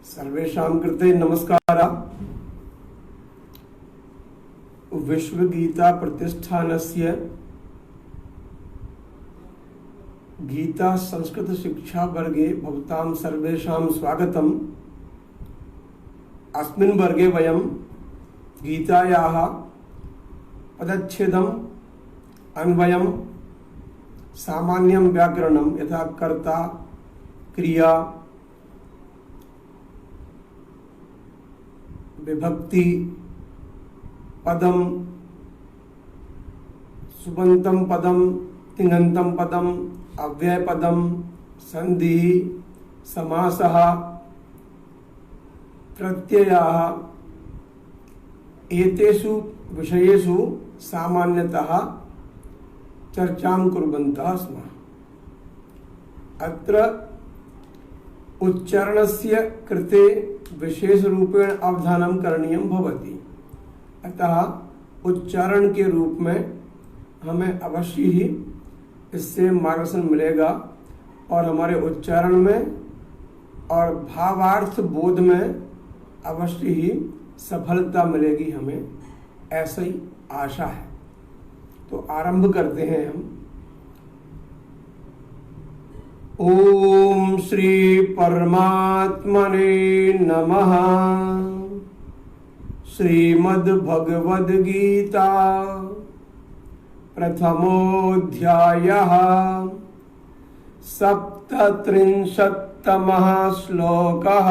सर्वेषां कृते नमस्कारः। विश्वगीता प्रतिष्ठानस्य गीता संस्कृत शिक्षा वर्गे भवतां सर्वेषां स्वागतम्। अस्मिन् वर्गे वयं गीतायाः पदच्छेदम्, अन्वयं, सामान्यं व्याकरणं यथा कर्ता, क्रिया, विभक्ति, पदम, सुबंतम पदम, तिङन्तं पदम, अव्यय पदम, संधि, समासः, प्रत्ययः एतेषु विषयेषु सामान्यतः चर्चां कुर्वन्तः स्मः। अत्र उच्चारणस्य कृते विशेषरूपेण अवधानं करणीयं भवति। अतः उच्चारण के रूप में हमें अवश्य ही इससे मार्गदर्शन मिलेगा और हमारे उच्चारण में और भावार्थ बोध में अवश्य ही सफलता मिलेगी, हमें ऐसा ही आशा है। तो आरंभ करते हैं हम। ओम श्री परमात्मने नमः। श्रीमद्भगवद गीता प्रथमोऽध्यायः। 37तमः श्लोकः।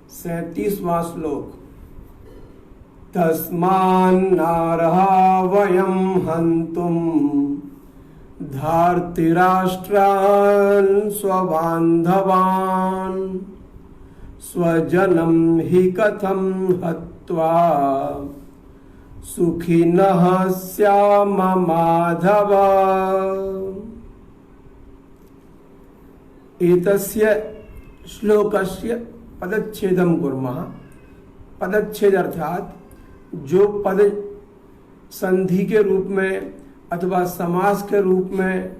37वां श्लोक। तस्मान्नार्हा वयं हन्तुम् धार्तराष्ट्रान् स्वबान्धवान् स्वजनं हि कथं हत्वा सुखिनः स्याम माधव। एतस्य श्लोकस्य पदच्छेदं कुर्मः। पदच्छेद अर्थात जो पद संधि के रूप में अथवा समास के रूप में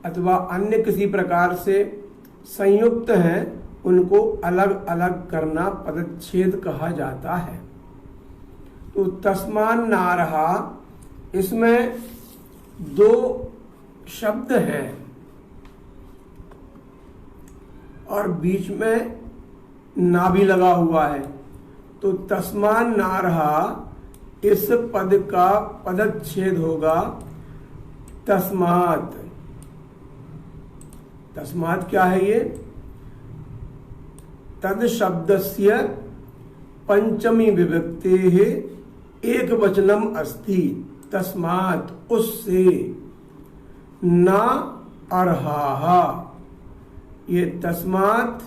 अथवा अन्य किसी प्रकार से संयुक्त हैं, उनको अलग अलग करना पदच्छेद कहा जाता है। तो तस्मान्नार्हा, इसमें दो शब्द हैं और बीच में ना भी लगा हुआ है। तो तस्मान्नार्हा इस पद का पदच्छेद होगा तस्मात्। तस्मात् क्या है ये? तद शब्दस्य पंचमी विभक्तेः एक वचनम अस्ति। तस्मात्, उससे, न अर्हाः। ये तस्मात्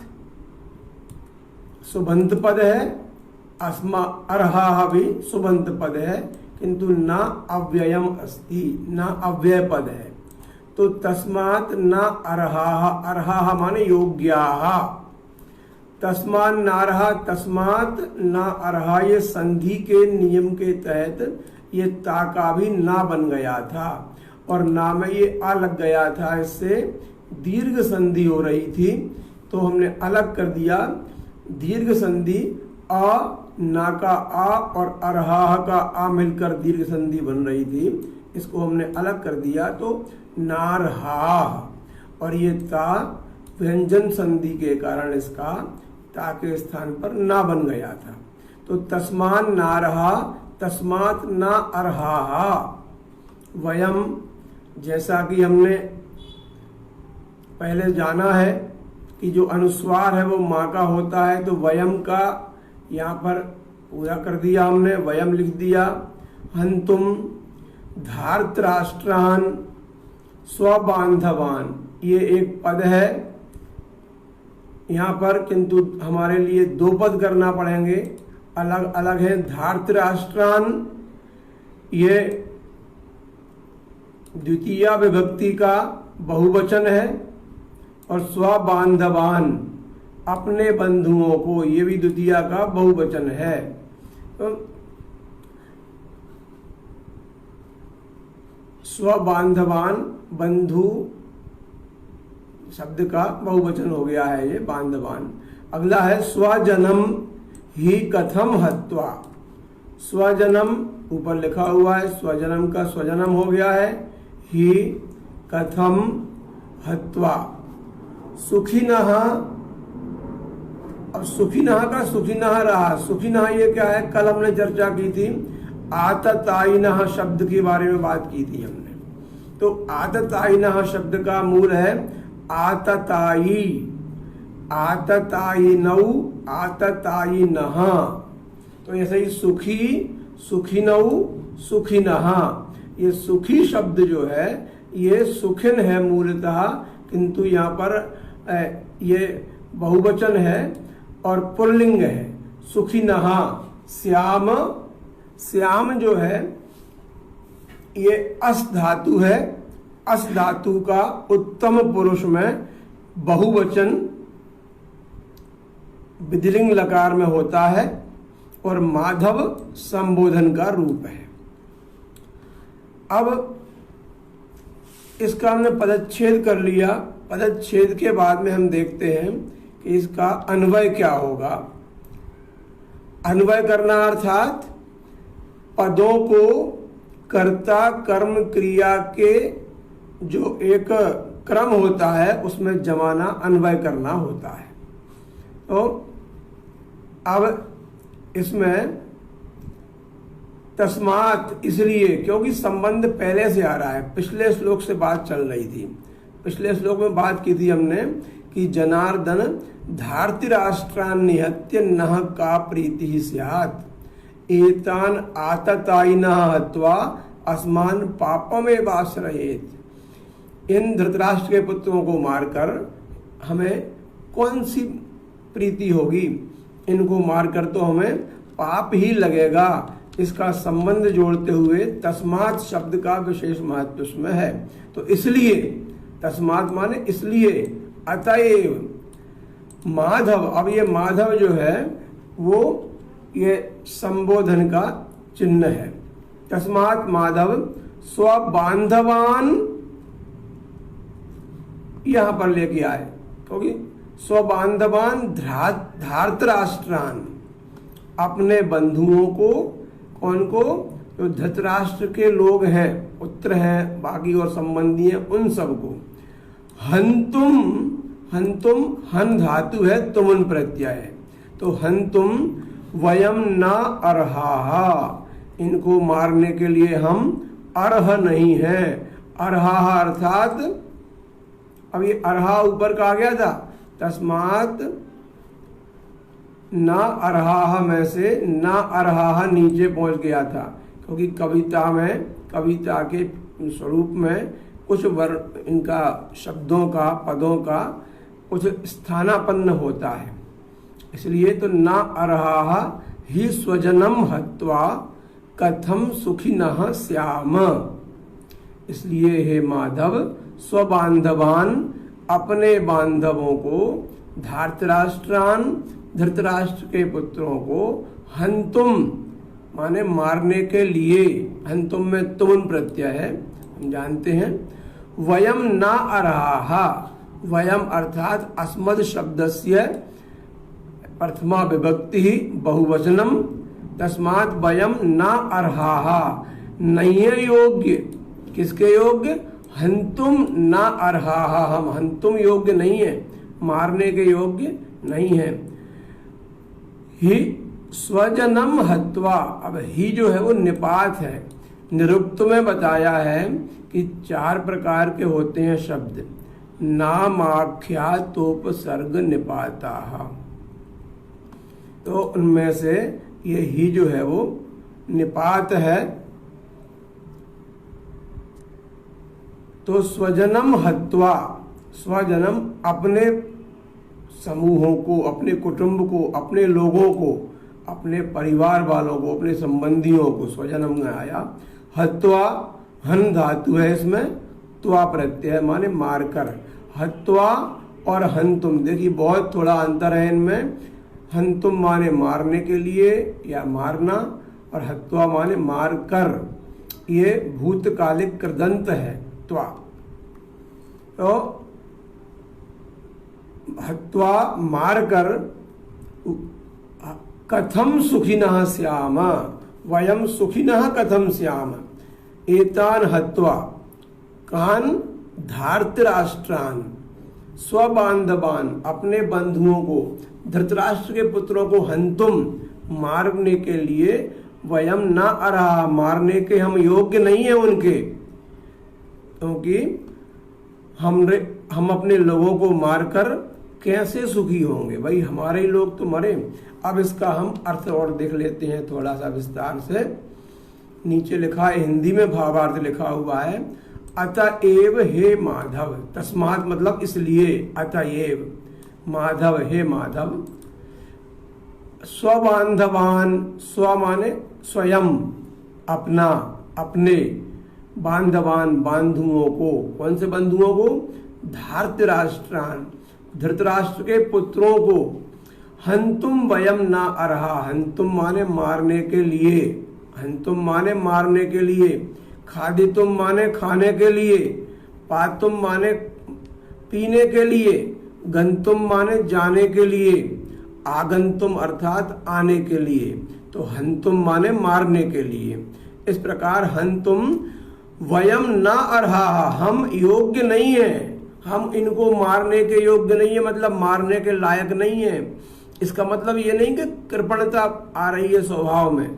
सुबंत पद है, अस्मा अर्हाः भी सुबंत पद है, किंतु न अव्ययम अस्ति, न अव्यय पद है। तो तस्मात् न अर्हाः, अर्हाः माने योग्याः। तस्मान्नार्हा, तस्मात् न अर्हा, ये संधि के नियम के तहत ये ता का भी ना बन गया था और ना में ये आ लग गया था, इससे दीर्घ संधि हो रही थी। तो हमने अलग कर दिया। दीर्घ संधि अ, ना का आ और अर्हा का आ मिलकर दीर्घ संधि बन रही थी, इसको हमने अलग कर दिया। तो नारहा, और ये ता व्यंजन संधि के कारण इसका ता के स्थान पर ना बन गया था। तो तस्मान नारहा, तस्मात् न अर्हाः। वयम, जैसा कि हमने पहले जाना है कि जो अनुस्वार है वो माँ का होता है, तो वयम का यहाँ पर पूरा कर दिया हमने, वयम लिख दिया। हन्तुम धार्तराष्ट्रान् स्वबान्धवान्, ये एक पद है यहाँ पर, किंतु हमारे लिए दो पद करना पड़ेंगे, अलग अलग है। धार्तराष्ट्रान् ये द्वितीय विभक्ति का बहुवचन है और स्वबान्धवान् अपने बंधुओं को, ये भी द्वितीय का बहुवचन है। तो स्वबान्धवान्, बंधु शब्द का बहुवचन हो गया है ये बांधवान। अगला है स्वजनम ही कथम हत्वा। स्वजनम ऊपर लिखा हुआ है, स्वजनम का स्वजनम हो गया है, ही कथम हत्वा। सुखिनः, अब सुखिनः का सुखिनः रहा। सुखिनः ये क्या है, कल हमने चर्चा की थी, आततायिनः शब्द के बारे में बात की थी हमने। तो आततायिनः शब्द का मूल है आततायी, आततायिनौ, आततायिनः। तो ऐसे ही सुखी, सुखिनौ, सुखिनः। ये सुखी शब्द जो है ये सुखिन है मूलतः, किंतु यहाँ पर ये बहुवचन है और पुल्लिंग है। सुखिनः। श्याम, श्याम जो है ये अस धातु है। अस धातु का उत्तम पुरुष में बहुवचन विधिलिंग लकार में होता है और माधव संबोधन का रूप है। अब इसका हमने पदच्छेद कर लिया। पदच्छेद के बाद में हम देखते हैं कि इसका अन्वय क्या होगा। अन्वय करना अर्थात पदों को कर्ता कर्म क्रिया के जो एक क्रम होता है उसमें जमाना, अन्वय करना होता है। तो अब इसमें तस्मात इसलिए, क्योंकि संबंध पहले से आ रहा है, पिछले श्लोक से बात चल रही थी। पिछले श्लोक में बात की थी हमने कि जनार्दन धार्तराष्ट्रान् निहत्य नः का प्रीति स्यात्, एतान आततायिनः हत्वा अस्मान पापमेवाश्रयेत्। इन धृतराष्ट्र के पुत्रों को मारकर हमें कौन सी प्रीति होगी, इनको मारकर तो हमें पाप ही लगेगा। इसका संबंध जोड़ते हुए तस्मात् शब्द का विशेष महत्व उसमें है। तो इसलिए, तस्मात् माने इसलिए, अतएव माधव। अब ये माधव जो है वो ये संबोधन का चिन्ह है। तस्मात् माधव स्वबांधवान यहां पर लेके आए, क्योंकि स्वबांधवान धार्तराष्ट्रान, अपने बंधुओं को, कौन को, जो धृतराष्ट्र के लोग हैं, पुत्र हैं, बाकी और संबंधी हैं, उन सबको। हंतुम, हंतुम हन धातु है, तुमन प्रत्यय है। तो हंतुम वयम न अर्हाहा, इनको मारने के लिए हम अर्ह नहीं हैं। अर्हाहा अर्थात, अब ये अर्हा ऊपर कहा गया था, तस्मात् न अर्हाहा में से न अर्हाहा नीचे पहुंच गया था, क्योंकि कविता में, कविता के स्वरूप में कुछ वर्ण, इनका शब्दों का, पदों का कुछ स्थानापन्न होता है। इसलिए तो न अर्हाहा ही स्वजनम हत्वा कथम सुखिनः स्याम। इसलिए हे माधव, स्वबांधवान, अपने बांधवों को, धार्तराष्ट्रान, धृतराष्ट्र के पुत्रों को, हंतुम माने मारने के लिए, हंतुम में तुम प्रत्यय है, हम जानते हैं। वयम न अर्हाहा, वयम अर्थात अस्मद शब्दस्य प्रथमा विभक्ति बहुवचनम, तस्मात् वयम न अर्हाहा, नहीं है योग्य। किसके योग्य? हंतुम न अर्हाहा, हम हंतुम योग्य नहीं है, मारने के योग्य नहीं है। ही स्वजनम हत्वा, अब ही जो है वो निपात है। निरुक्त में बताया है कि 4 प्रकार के होते हैं शब्द, नामाख्यातोपसर्ग निपाताः। तो उनमें से ये ही जो है वो निपात है। तो स्वजनम हत्वा, स्वजनम अपने समूहों को, अपने कुटुंब को, अपने लोगों को, अपने परिवार वालों को, अपने संबंधियों को स्वजनम में आया। हत्वा, हन धातु है इसमें, त्वा प्रत्यय माने मारकर। हत्वा और हंतुम, देखिए बहुत थोड़ा अंतर है इनमें। हंतुम माने मारने के लिए या मारना, और हत्वा माने मारकर। ये भूतकालिक कृदंत है त्वा। तो हत्वा मारकर, कथम सुखिनः स्याम, वयम सुखिनः कथम स्याम, एतान हत्वा कान धार्तराष्ट्रान स्वबांधवान, अपने बंधुओं को, धृतराष्ट्र के पुत्रों को हंतुम, मारने के लिए, वयम न अरहा, मारने के हम योग्य नहीं है उनके, क्योंकि हम अपने लोगों को मारकर कैसे सुखी होंगे, भाई हमारे ही लोग तो मरे। अब इसका हम अर्थ और देख लेते हैं थोड़ा सा विस्तार से। नीचे लिखा है, हिंदी में भावार्थ लिखा हुआ है, अतएव हे माधव, तस्मात् मतलब इसलिए, अतएव माधव हे माधव, स्वबांधवान, स्व माने स्वयं, अपना, अपने, बांधवान बंधुओं को, कौन से बंधुओं को, धार्तराष्ट्रान, धृतराष्ट्र के पुत्रों को, हंतुम वयम ना अरहा, हंतुम माने मारने के लिए, हंतुम माने मारने के लिए, खादितुम माने खाने के लिए, पातुम माने पीने के लिए, गंतुम माने जाने के लिए, आगंतुम अर्थात आने के लिए, तो हंतुम माने मारने के लिए। इस प्रकार हंतुम वयम ना अर्हा, हम योग्य नहीं है, हम इनको मारने के योग्य नहीं है, मतलब मारने के लायक नहीं है। इसका मतलब ये नहीं कि कृपणता आ रही है स्वभाव में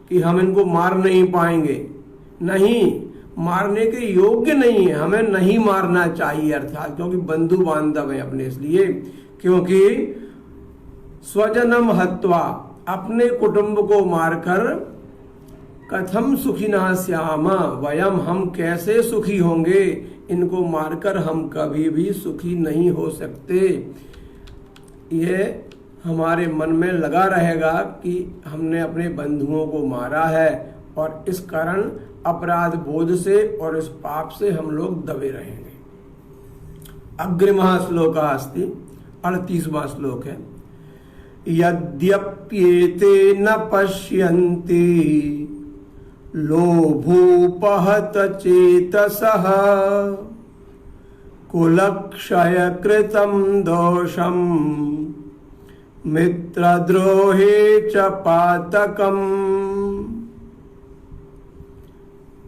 कि हम इनको मार नहीं पाएंगे, नहीं, मारने के योग्य नहीं है, हमें नहीं मारना चाहिए, अर्थात क्योंकि बंधु बांधव है अपने, इसलिए क्योंकि स्वजनम हत्वा, अपने कुटुंब को मारकर, कथम सुखिनः स्याम, वयम हम कैसे सुखी होंगे, इनको मारकर हम कभी भी सुखी नहीं हो सकते। ये हमारे मन में लगा रहेगा कि हमने अपने बंधुओं को मारा है और इस कारण अपराध बोध से और इस पाप से हम लोग दबे रहेंगे। अग्रिमः श्लोकः अस्ति, 38वां श्लोक है, यद्यप्येते न पश्यन्ति लोभोपहत चेतसः कुलक्षय कृतं दोषं मित्रद्रोहे च पातकम्।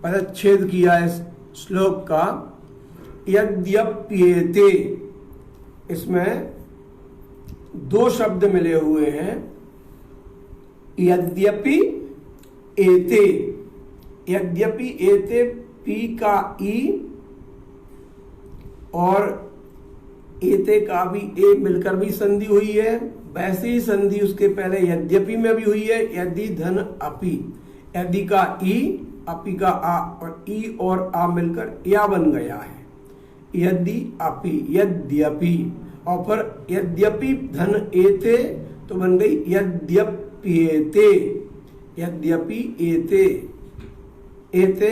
पदच्छेद किया इस श्लोक का, यद्यप्येते, इसमें दो शब्द मिले हुए हैं, यद्यपि एते, यद्यपि एते, पी का ई और एते का भी ए मिलकर भी संधि हुई है, वैसे ही संधि उसके पहले यद्यपि में भी हुई है, यदि धन अपि, यदि का ई, अपि का आ, और ई और आ मिलकर या बन गया है, यदि अपि, यद्यपि, और फिर यद्यपि धन एते तो बन गई यद्यप्येते, यद्यपि एते, एते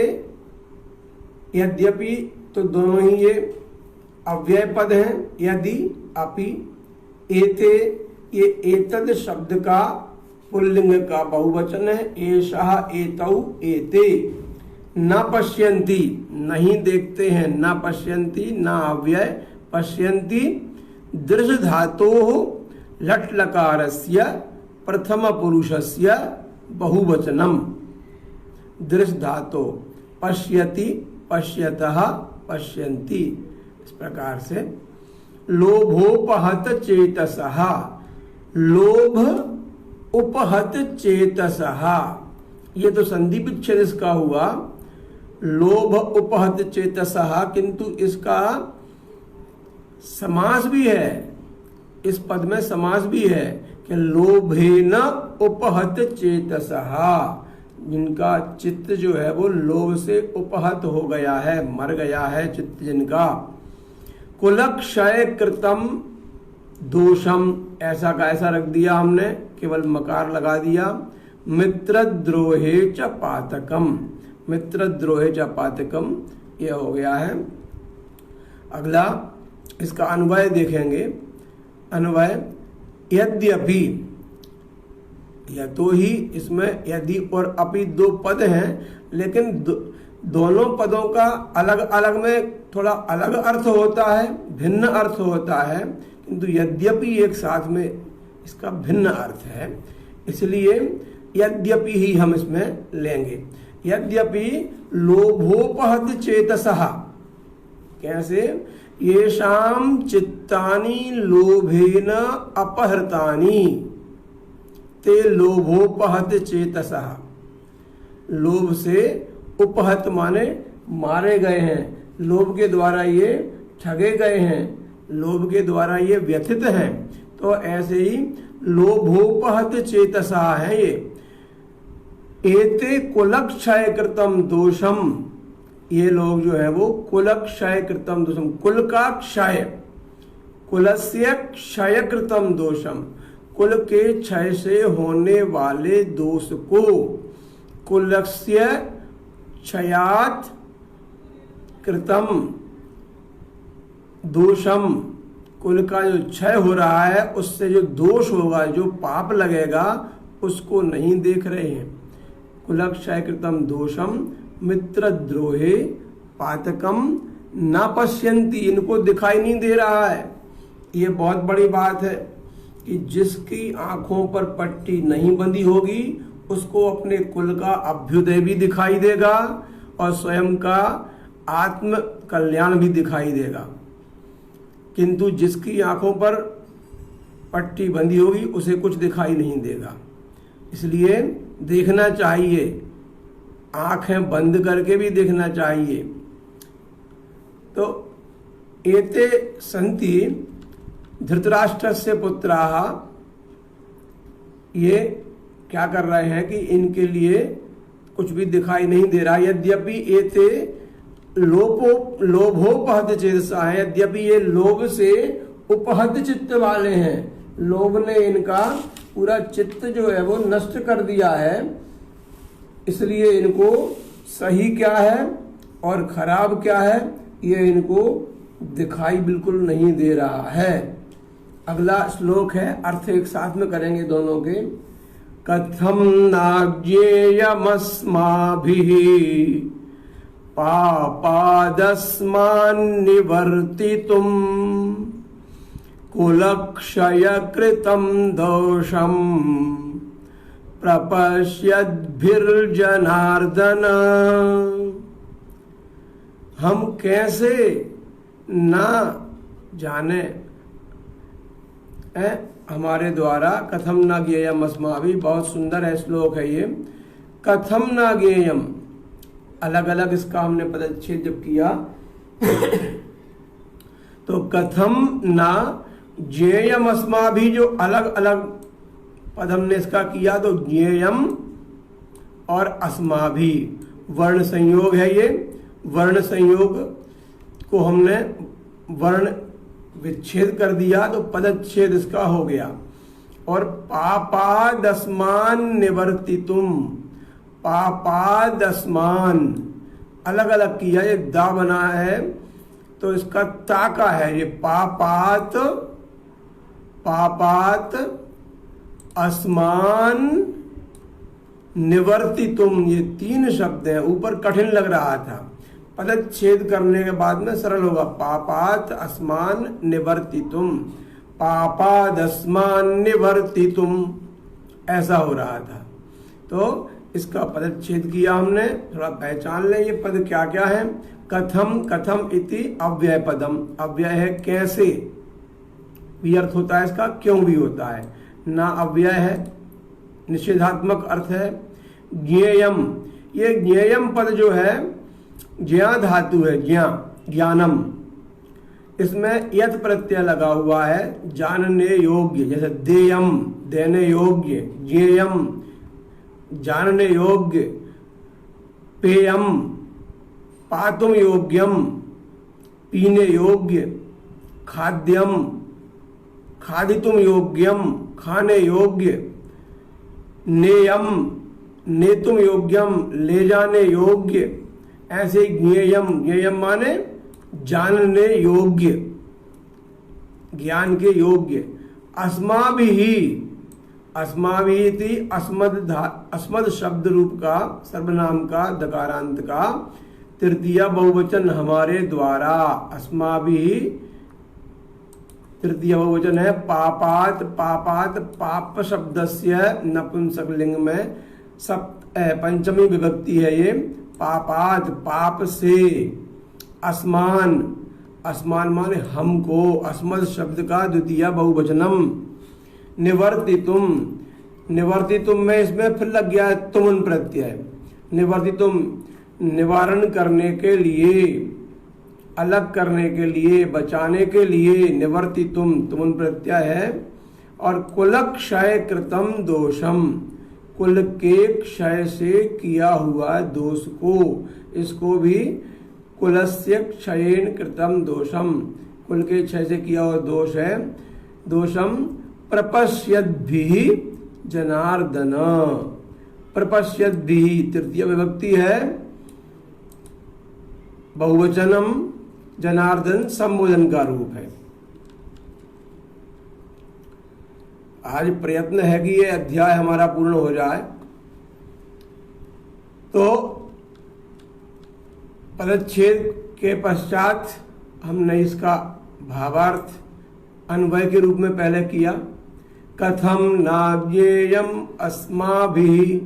यद्यपि, तो दोनों ही ये अव्यय पद हैं, यदि अपि, एते ये एतद शब्द का पुल्लिंग का बहुवचन है, एषः एतौ एते, न पश्यन्ति नहीं देखते हैं, न पश्यन्ति न अव्यय, पश्यन्ति दृश धातोः लट् लकारस्य प्रथम पुरुषस्य बहुवचनम, दृश धातो, पश्यति, पश्यतः, पश्यन्ति, इस प्रकार से। लोभोपहत चेतसः, लोभ उपहत चेतसः, ये तो संधि विच्छेद इसका हुआ, लोभ उपहत चेतसः, किंतु इसका समास भी है, इस पद में समास भी है कि लोभेन उपहत चेतसः, जिनका चित्त जो है वो लोभ से उपहत हो गया है, मर गया है चित्त जिनका। कुलक्षय कृतम दोषम, ऐसा का ऐसा रख दिया हमने, केवल मकार लगा दिया। मित्रद्रोहे च पातकम, मित्रद्रोहे च पातकम, ये हो गया है। अगला इसका अन्वय देखेंगे, अन्वय यद्यपि, या तो ही इसमें यदि और अपि दो पद हैं, लेकिन दोनों पदों का अलग अलग में थोड़ा अलग अर्थ होता है, भिन्न अर्थ होता है, किंतु यद्यपि एक साथ में इसका भिन्न अर्थ है, इसलिए यद्यपि ही हम इसमें लेंगे। यद्यपि लोभोपहत चेतसः, कैसे? येषां चित्तानि लोभेन अपहृतानि ते लोभोपहत चेतसः। लोभ से उपहत माने मारे गए हैं, लोभ के द्वारा ये ठगे गए हैं, लोभ के द्वारा ये व्यथित हैं। तो ऐसे ही लोभोपहत चेतसा है ये। एते कुलक्षय कृतम दोषम, ये लोग जो है वो कुलक्षय कृतम दोषम, कुल का क्षय, कुलस्य क्षय कृतम दोषम, कुल के क्षय से होने वाले दोष को, कुलस्य क्षयात् कृतम दोषम, कुल का जो क्षय हो रहा है उससे जो दोष होगा, जो पाप लगेगा, उसको नहीं देख रहे हैं। कुलक्षय कृतम दोषम मित्रद्रोहे पातकम न पश्यन्ति, इनको दिखाई नहीं दे रहा है। ये बहुत बड़ी बात है कि जिसकी आंखों पर पट्टी नहीं बंधी होगी उसको अपने कुल का अभ्युदय भी दिखाई देगा और स्वयं का आत्म कल्याण भी दिखाई देगा, किंतु जिसकी आंखों पर पट्टी बंधी होगी उसे कुछ दिखाई नहीं देगा। इसलिए देखना चाहिए, आंखें बंद करके भी देखना चाहिए। तो एते संति धृतराष्ट्रस्य पुत्राः, ये क्या कर रहे हैं कि इनके लिए कुछ भी दिखाई नहीं दे रहा। यद्यपि एते लोभोपहत चेतसा है, यद्यपि ये लोभ से उपहत चित्त वाले हैं, लोभ ने इनका पूरा चित्त जो है वो नष्ट कर दिया है, इसलिए इनको सही क्या है और खराब क्या है ये इनको दिखाई बिल्कुल नहीं दे रहा है। अगला श्लोक है, अर्थ एक साथ में करेंगे दोनों के। कथम नाज्ञेयमस्माभिः पापादस्मान्निवर्तितुं कुलक्षयकृतं दोषं प्रपश्यद्भिर्जनार्दन। हम कैसे ना जाने हमारे द्वारा, कथम न ज्ञेयम अस्माभिः, बहुत सुंदर है श्लोक है ये। कथम न ज्ञेयम, अलग अलग इसका हमने पदच्छेद जब किया तो कथम न ज्ञेयम अस्माभिः, जो अलग अलग पद हमने इसका किया तो ज्ञेयम और अस्माभिः वर्ण संयोग है ये। वर्ण संयोग को हमने वर्ण विच्छेद कर दिया तो पदच्छेद इसका हो गया। और पापादस्मान निवर्तितुम, पापादस्मान अलग अलग किया, ये दा बना है तो इसका ता का है ये। पापात, पापात अस्मान निवर्तितुम, ये तीन शब्द हैं। ऊपर कठिन लग रहा था, पदच्छेद करने के बाद में सरल होगा। पापात अस्मान निवर्तितुम, पापादस्मान निवर्तितुम, ऐसा हो रहा था। तो इसका पदच्छेद किया हमने, थोड़ा पहचान लें ये पद क्या क्या है। कथम, कथम इति अव्यय पदम, अव्यय है कैसे, भी अर्थ होता है इसका, क्यों भी होता है। ना अव्यय है, निषेधात्मक अर्थ है। ज्ञेयम, ये ज्ञेयम पद जो है ज्ञा धातु है, ज्ञा, ज्ञानम, इसमें यत प्रत्यय लगा हुआ है, जानने योग्य, जैसे देयम देने योग्य, ज्ञेयम जानने योग्य, पेयम पातुम योग्यम पीने योग्य, खाद्यम खादितुम योग्यम खाने योग्य, नेयम नेतुम योग्यम ले जाने योग्य। ऐसे ज्ञेयम, ज्ञेयम माने जानने योग्य, ज्ञान के योग्य। अस्माभिः, अस्माभिः अस्मद शब्द रूप का, सर्वनाम का, दकारांत का तृतीय बहुवचन हमारे द्वारा। अस्माभिः तृतीय बहुवचन है पापात। पापात पाप शब्दस्य नपुंसकलिंग में पंचमी विभक्ति है ये। पापात पाप से। अस्मान, अस्मान माने हमको। अस्मद शब्द का द्वितीय बहुवचनम। निवर्तितुम, निवर्तितुम में इसमें फिर लग गया तुमन प्रत्यय। निवर्तितुम निवारण करने के लिए, अलग करने के लिए, बचाने के लिए। निवर्तितुम तुमन प्रत्यय है। और कुलक्षय कृतम दोषम, कुल के क्षय से किया हुआ दोष को, इसको भी कुलस्य क्षयेन कृतम दोषम, कुल के क्षय से किया हुआ दोष है। दोषम प्रपश्यद्भिः जनार्दन। प्रपश्यद्भिः तृतीय विभक्ति है, बहुवचनम। जनार्दन संबोधन का रूप है। आज प्रयत्न है कि ये अध्याय हमारा पूर्ण हो जाए। तो पदच्छेद के पश्चात हमने इसका भावार्थ अन्वय के रूप में पहले किया। कथम नाज्ञेयम अस्माभिः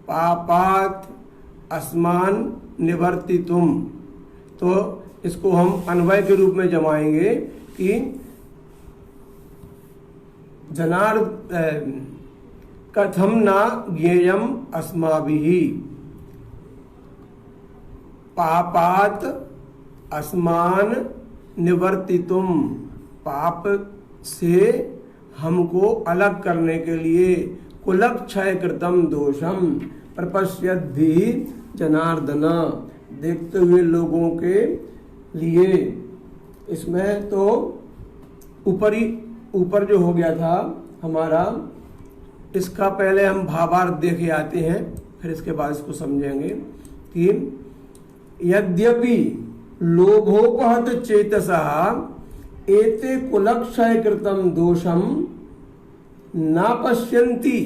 पापात् अस्मान निवर्तितुम। तो इसको हम अन्वय के रूप में जमाएंगे कि कथम न ज्ञेयम अस्माभिः पापात् अस्मान निवर्तितुम। पाप से हमको अलग करने के लिए कुलक्षय कृतम दोषम प्रपश्यद्भिः जनार्दन, देखते हुए लोगों के लिए। इसमें तो ऊपर जो हो गया था हमारा, इसका पहले हम भावार्थ देखे आते हैं, फिर इसके बाद इसको समझेंगे कि यद्यपि लोभोपहत चेतसः एते कुलक्षय कृतम दोषम न पश्यन्ति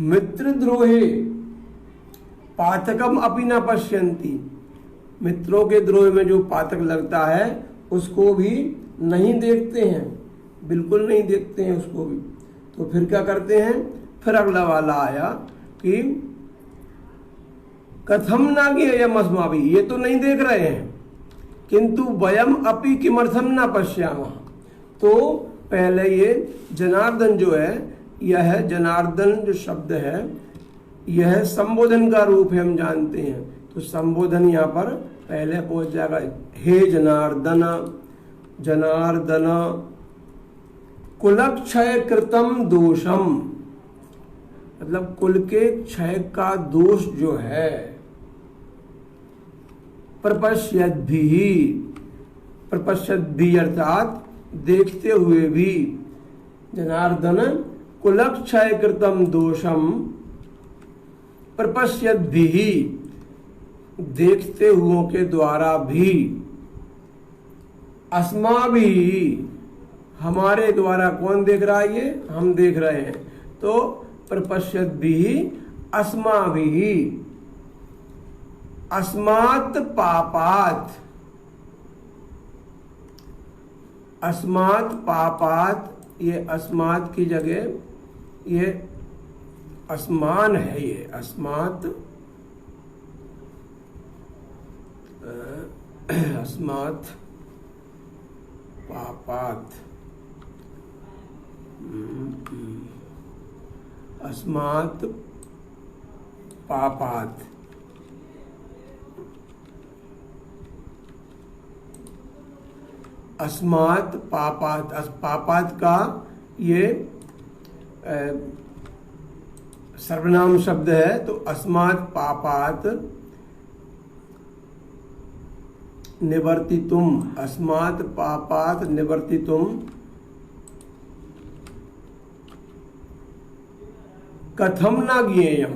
मित्रद्रोहे पातकम अपि न पश्यन्ति। मित्रों के द्रोह में जो पातक लगता है उसको भी नहीं देखते हैं, बिल्कुल नहीं देखते हैं उसको भी। तो फिर क्या करते हैं, फिर अगला वाला आया कि कथम न ज्ञेयम अस्माभिः, ये तो नहीं देख रहे हैं, किंतु वयम अपि किमर्थम न पश्यामः। तो पहले ये जनार्दन जो है, यह जनार्दन जो शब्द है यह संबोधन का रूप है, हम जानते हैं। तो संबोधन यहाँ पर पहले पहुंच जाएगा। हे जनार्दन, जनार्दन कुलक्षय कृतम दोषम, मतलब कुल के क्षय का दोष जो है। प्रपश्यद्भिः, प्रपश्यद्भिः अर्थात देखते हुए भी। जनार्दन कुलक्षय कृतम दोषम प्रपश्यद्भिः, देखते हुओं के द्वारा भी। अस्माभिः, हमारे द्वारा कौन देख रहा है, ये हम देख रहे हैं। तो प्रपश्यद्भिः अस्माभिः। अस्मात् पापात्, अस्मात् पापात्, ये अस्मात् की जगह ये अस्मान है, ये अस्मात्, अस्मात् पापात्, अस्मात् पापात्। अस्मात् पापात्, पापात् का ये सर्वनाम शब्द है। तो अस्मात् पापात् निवर्तितुम, अस्मात् पापात् निवर्तितुम। कथम न ज्ञेयम,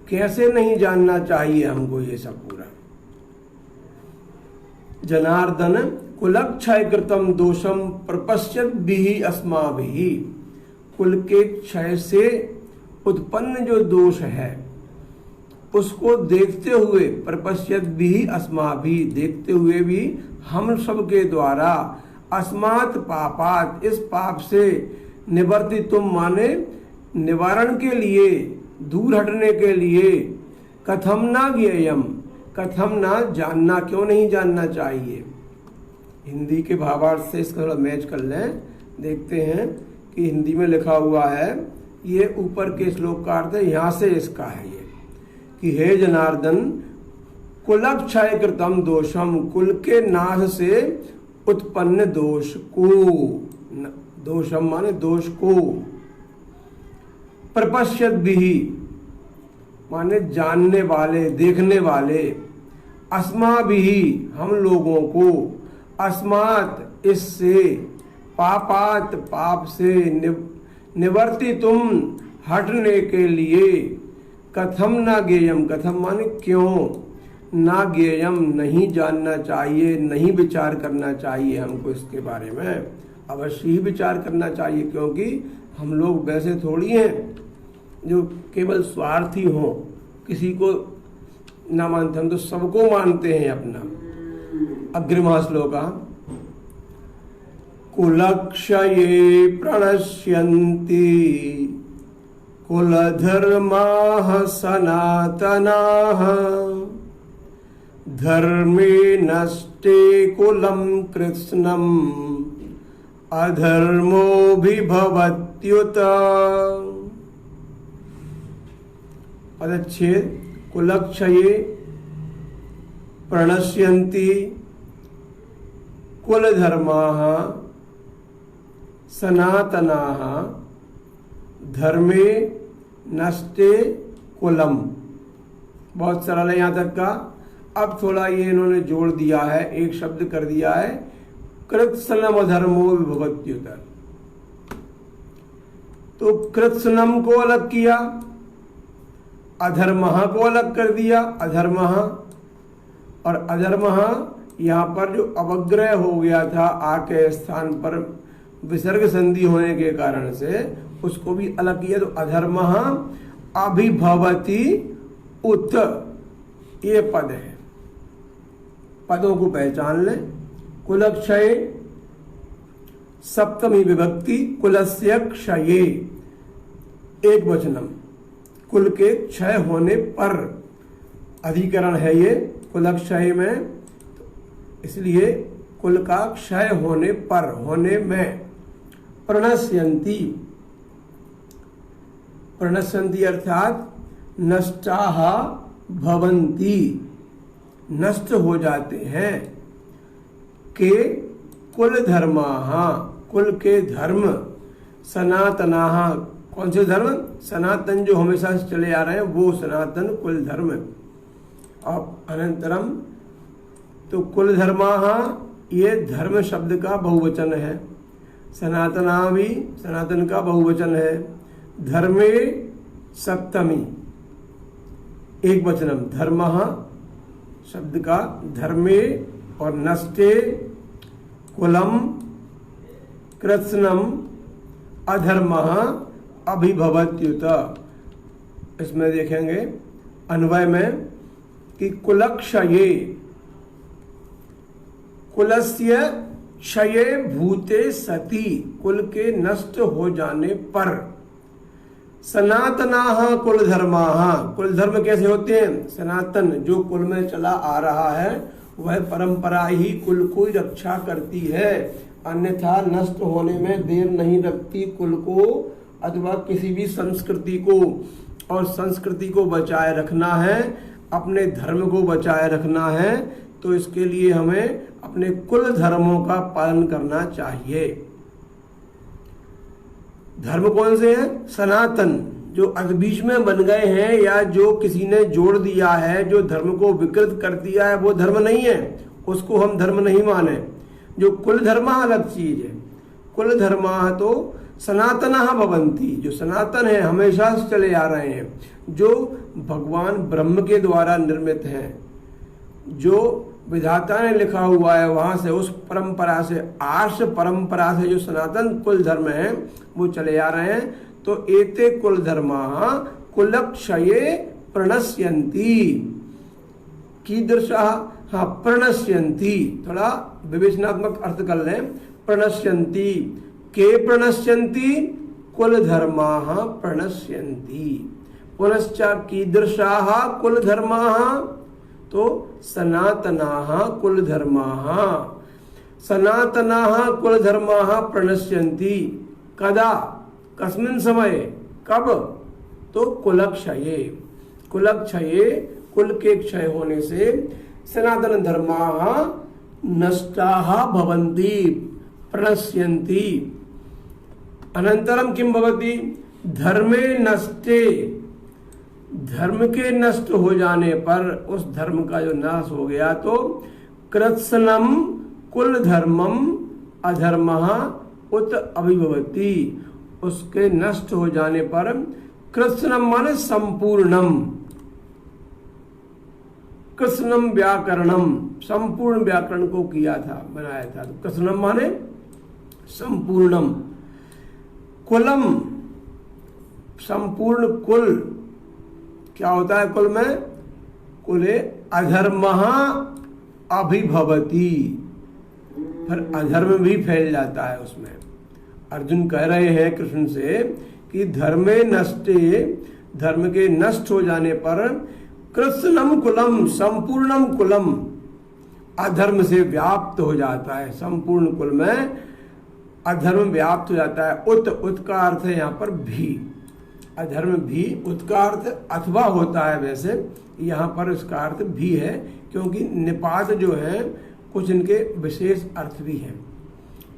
कैसे नहीं जानना चाहिए हमको ये सब पूरा। जनार्दन कुलक्षय कृतम दोषम प्रपश्यद्भिः अस्माभिः, कुल के क्षय से उत्पन्न जो दोष है उसको देखते हुए, प्रपश्यद्भिः अस्माभिः, देखते हुए भी हम सब के द्वारा। अस्मात् पापात, इस पाप से, निवर्ति तुम माने निवारण के लिए, दूर हटने के लिए, कथम ना ज्ञेयम, कथम ना जानना, क्यों नहीं जानना चाहिए। हिंदी के भावार्थ से इसका थोड़ा मैच कर लें, देखते हैं कि हिंदी में लिखा हुआ है, ये ऊपर के श्लोक का अर्थ है, यहाँ से इसका है ये कि हे जनार्दन, कुलक्षय कृतम दोषम, कुल के नाश से उत्पन्न दोष को, दोषम माने दोष को, प्रपश्यत भी माने जानने वाले, देखने वाले, अस्मा भी हम लोगों को, अस्मात् इससे, पापात पाप से, निवर्ति तुम हटने के लिए, कथम ना ज्ञेयम, कथम माने क्यों, ना ज्ञेयम नहीं जानना चाहिए, नहीं विचार करना चाहिए हमको इसके बारे में, अवश्य ही विचार करना चाहिए, क्योंकि हम लोग वैसे थोड़ी हैं जो केवल स्वार्थी हों, किसी को ना मानते, हम तो सबको मानते हैं अपना। अग्रिमा श्लोका, कुलक्षये प्रणश्यन्ति कुलधर्माः सनातनाः, धर्मे नष्टे कुलं कृत्स्नम् अधर्मोऽभिभवत्युत। पदच्छेद, कुलक्षये प्रणश्यन्ति कुलधर्माः सनातनाः, धर्मे नष्टे कुलम। बहुत सरल है यहाँ तक का। अब थोड़ा ये इन्होंने जोड़ दिया है, एक शब्द कर दिया है, कृत्स्नम अधर्मो विभवत्युत। तो कृत्स्नम को अलग किया, अधर्मः को अलग कर दिया, अधर्मः, और अधर्मः यहाँ पर जो अवग्रह हो गया था आ के स्थान पर विसर्ग संधि होने के कारण से उसको भी अलग किया, तो अधर्मः अभिभवति उत, ये पद है। पदों को पहचान लें। कुलक्षय सप्तमी विभक्ति, कुलस्य क्षये, एक वचनम, कुल के क्षय होने पर, अधिकरण है ये कुलक्षय में, इसलिए कुल का क्षय होने पर, होने में। प्रणश्यन्ति, प्रणश्यन्ति अर्थात नष्टाः भवन्ति, नष्ट हो जाते हैं, के कुल धर्माः, कुल के धर्म, सनातनाः, कौन से धर्म, सनातन जो हमेशा से चले आ रहे हैं वो सनातन कुल धर्म। अब अनंतरम, तो कुल धर्माः ये धर्म शब्द का बहुवचन है, सनातना भी सनातन का बहुवचन है, धर्मे सप्तमी एक वचनम, धर्मः शब्द का धर्मे, और नष्टे कुलम कृत्स्नम अधर्मः अभिभवत्युत। इसमें देखेंगे अन्वय में कि कुलक्षये, कुलस्य क्षये भूते सति, कुल के नष्ट हो जाने पर, सनातनाः कुल धर्माः, कुल धर्म कैसे होते हैं, सनातन जो कुल में चला आ रहा है वह परंपरा ही कुल को रक्षा करती है, अन्यथा नष्ट होने में देर नहीं लगती कुल को अथवा किसी भी संस्कृति को। और संस्कृति को बचाए रखना है, अपने धर्म को बचाए रखना है, तो इसके लिए हमें अपने कुल धर्मों का पालन करना चाहिए। धर्म कौन से हैं, सनातन, जो बीच में बन गए हैं या जो किसी ने जोड़ दिया है, जो धर्म को विकृत कर दिया है, वो धर्म नहीं है, उसको हम धर्म नहीं माने। जो कुल धर्म अलग चीज है, कुल धर्म तो सनातनः भवन्ति, जो सनातन है, हमेशा से चले आ रहे हैं, जो भगवान ब्रह्म के द्वारा निर्मित हैं, जो विधाता ने लिखा हुआ है वहां से, उस परंपरा से, आर्ष परंपरा से जो सनातन कुल धर्म है वो चले आ रहे हैं। तो एते कुल धर्माः कुलक्षये प्रणश्यन्ति, कीदृशः, हाँ प्रणश्यन्ति, थोड़ा विवेचनात्मक अर्थ कर लें। प्रणश्यन्ति। के प्रणश्यन्ति? कुल धर्माः प्रणश्यन्ति। पुनश्च कीदृशाः कुल धर्माः? तो सनातनाः कुल धर्माः। सनातनाः कुल धर्माः प्रणश्यन्ति। कदा? कस्मिन् समये? कब? तो कुलक्षये। कुलक्षये, कुल के क्षय होने से सनातन धर्माः नष्टाः भवन्ति, प्रणश्यन्ति। अनन्तरं किं भवति? धर्मे नष्टे, धर्म के नष्ट हो जाने पर, उस धर्म का जो नाश हो गया, तो कृत्स्नम कुल धर्मम अधर्मः उत अभिभवति। उसके नष्ट हो जाने पर, कृत्स्नम माने संपूर्णम, कृत्स्नम व्याकरणम, संपूर्ण व्याकरण को किया था, बनाया था। तो कृत्स्नम माने संपूर्णम, कुलम संपूर्ण कुल। क्या होता है कुल में? कुले अधर्मः अभिभवति, फिर अधर्म भी फैल जाता है उसमें। अर्जुन कह रहे हैं कृष्ण से कि धर्मे नष्टे, धर्म के नष्ट हो जाने पर, कृत्स्नम कुलम, संपूर्णम कुलम अधर्म से व्याप्त हो जाता है। संपूर्ण कुल में अधर्म व्याप्त हो जाता है। उत का अर्थ है यहाँ पर भी, अधर्म भी। उत का अर्थ अथवा होता है, वैसे यहाँ पर इसका अर्थ भी है, क्योंकि निपात जो है कुछ इनके विशेष अर्थ भी हैं।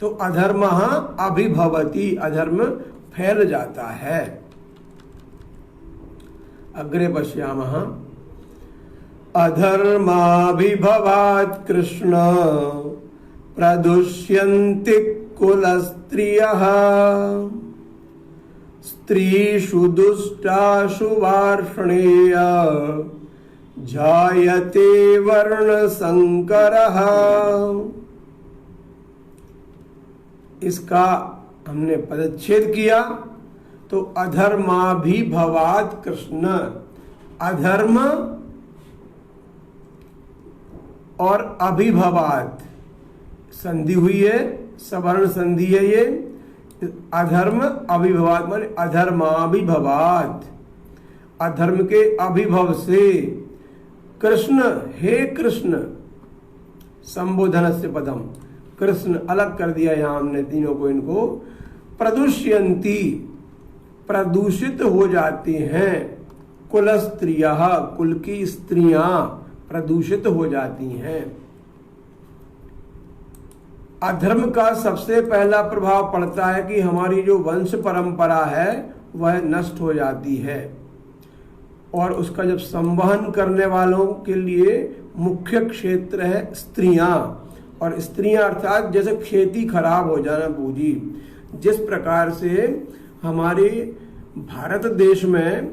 तो अधर्मः अभिभवति, अधर्म फैल जाता है। अग्रे पश्यामः। अधर्माभिभवात् कृष्ण प्रदुष्यन्ति कुलस्त्रियः स्त्रीषु दुष्टासु वार्ष्णेय जायते वर्णसंकरः। इसका हमने पदच्छेद किया तो अधर्माभिभवात् कृष्ण, अधर्म और अभिभवात् संधि हुई है, सवर्ण संधि है ये। अधर्म अभिभवात् माने अधर्माभिभवात्, अधर्म के अभिभव से। कृष्ण, हे कृष्ण, संबोधन से पदम, कृष्ण अलग कर दिया यहां हमने तीनों को, इनको। प्रदुष्यन्ति, प्रदूषित हो जाती हैं। कुल स्त्रियः, कुल की स्त्रियां प्रदूषित हो जाती हैं। अधर्म का सबसे पहला प्रभाव पड़ता है कि हमारी जो वंश परंपरा है वह नष्ट हो जाती है, और उसका जब संवहन करने वालों के लिए मुख्य क्षेत्र है स्त्रियां। और स्त्रियां अर्थात जैसे खेती खराब हो जाना बूझी, जिस प्रकार से हमारे भारत देश में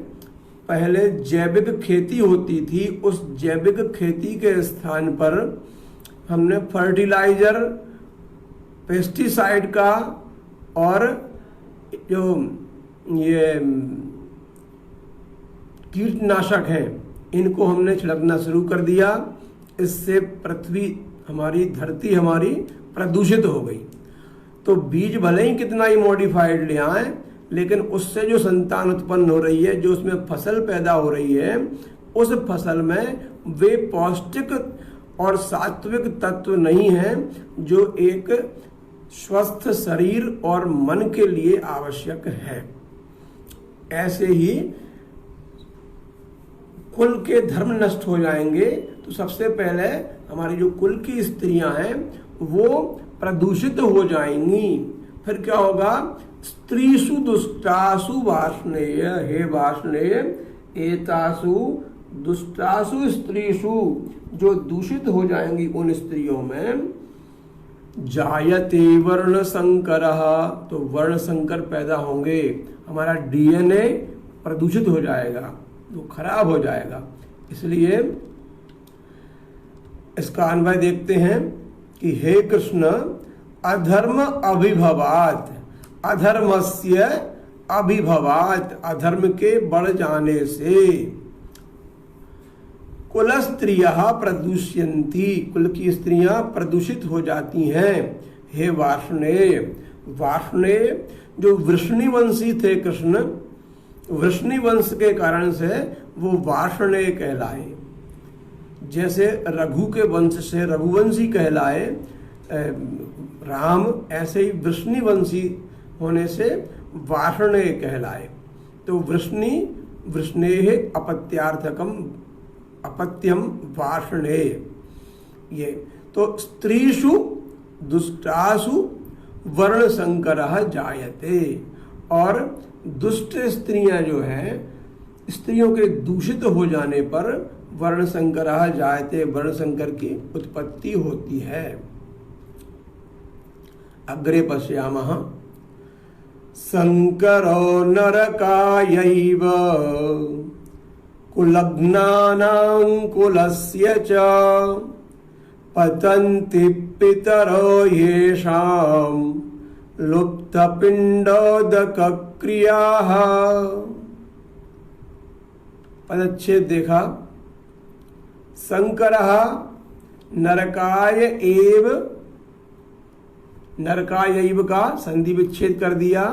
पहले जैविक खेती होती थी, उस जैविक खेती के स्थान पर हमने फर्टिलाइजर, पेस्टिसाइड का और जो ये कीटनाशक हैं इनको हमने छिड़कना शुरू कर दिया। इससे पृथ्वी हमारी, धरती हमारी प्रदूषित हो गई। तो बीज भले ही कितना ही मॉडिफाइड ले आए, लेकिन उससे जो संतान उत्पन्न हो रही है, जो उसमें फसल पैदा हो रही है, उस फसल में वे पौष्टिक और सात्विक तत्व नहीं हैं जो एक स्वस्थ शरीर और मन के लिए आवश्यक है। ऐसे ही कुल के धर्म नष्ट हो जाएंगे तो सबसे पहले हमारी जो कुल की स्त्रियां हैं वो प्रदूषित हो जाएंगी। फिर क्या होगा? स्त्रीषु दुष्टासु वार्ष्णेय, हे वार्ष्णेय, एतासु दुष्टासु स्त्रीषु, जो दूषित हो जाएंगी उन स्त्रियों में, जायते वर्ण संकरः, तो वर्ण संकर पैदा होंगे। हमारा डीएनए प्रदूषित हो जाएगा, तो खराब हो जाएगा। इसलिए इसका अन्वय देखते हैं कि हे कृष्ण, अधर्म अभिभवात्, अधर्मस्य अभिभवात्, अधर्म के बढ़ जाने से, कुल स्त्रियः प्रदुष्यन्ति, कुल की स्त्रियां प्रदूषित हो जाती हैं। हे वार्ष्णेय। वार्ष्णेय जो वृष्णिवंशी थे कृष्ण, वृष्णिवंश के कारण से वो वार्ष्णेय कहलाए। जैसे रघु के वंश से रघुवंशी कहलाए राम, ऐसे ही वृष्णिवंशी होने से वार्ष्णेय कहलाए। तो वृष्णेय अपत्यार्थकम, अपत्यम वार्ष्णेय। ये तो स्त्रीषु दुष्टासु वर्ण संकरः जायते। और दुष्ट स्त्रियां जो हैं, स्त्रियों के दूषित हो जाने पर वर्ण संकरः जायते, वर्ण संकर की उत्पत्ति होती है। अग्रे पश्यामः। संकरो नरकायैव कुलग्नानां कुलस्य च पतन्ति पितरो येषां लुप्तपिण्डोदक क्रियाः। पदच्छेद देखा। संकरः नरकाय एव, नरकायैव का संधि विच्छेद कर दिया,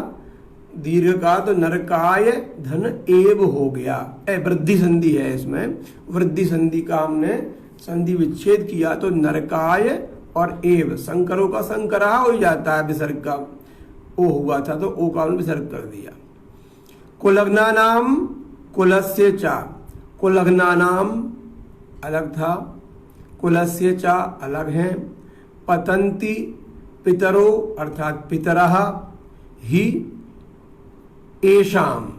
दीर्घ का, तो नरकाय धन एव हो गया। वृद्धि संधि है इसमें, वृद्धि संधि का हमने संधि विच्छेद किया तो नरकाय और एव, संकरों का संकरा हो जाता है, विसर्ग का ओ हुआ था तो ओ का विसर्ग कर दिया। कुलग्नानाम कुलस्य चा, कुलग्नानाम अलग था, कुलस्य चा अलग है। पतंती पितरो अर्थात पितरः ही एशाम,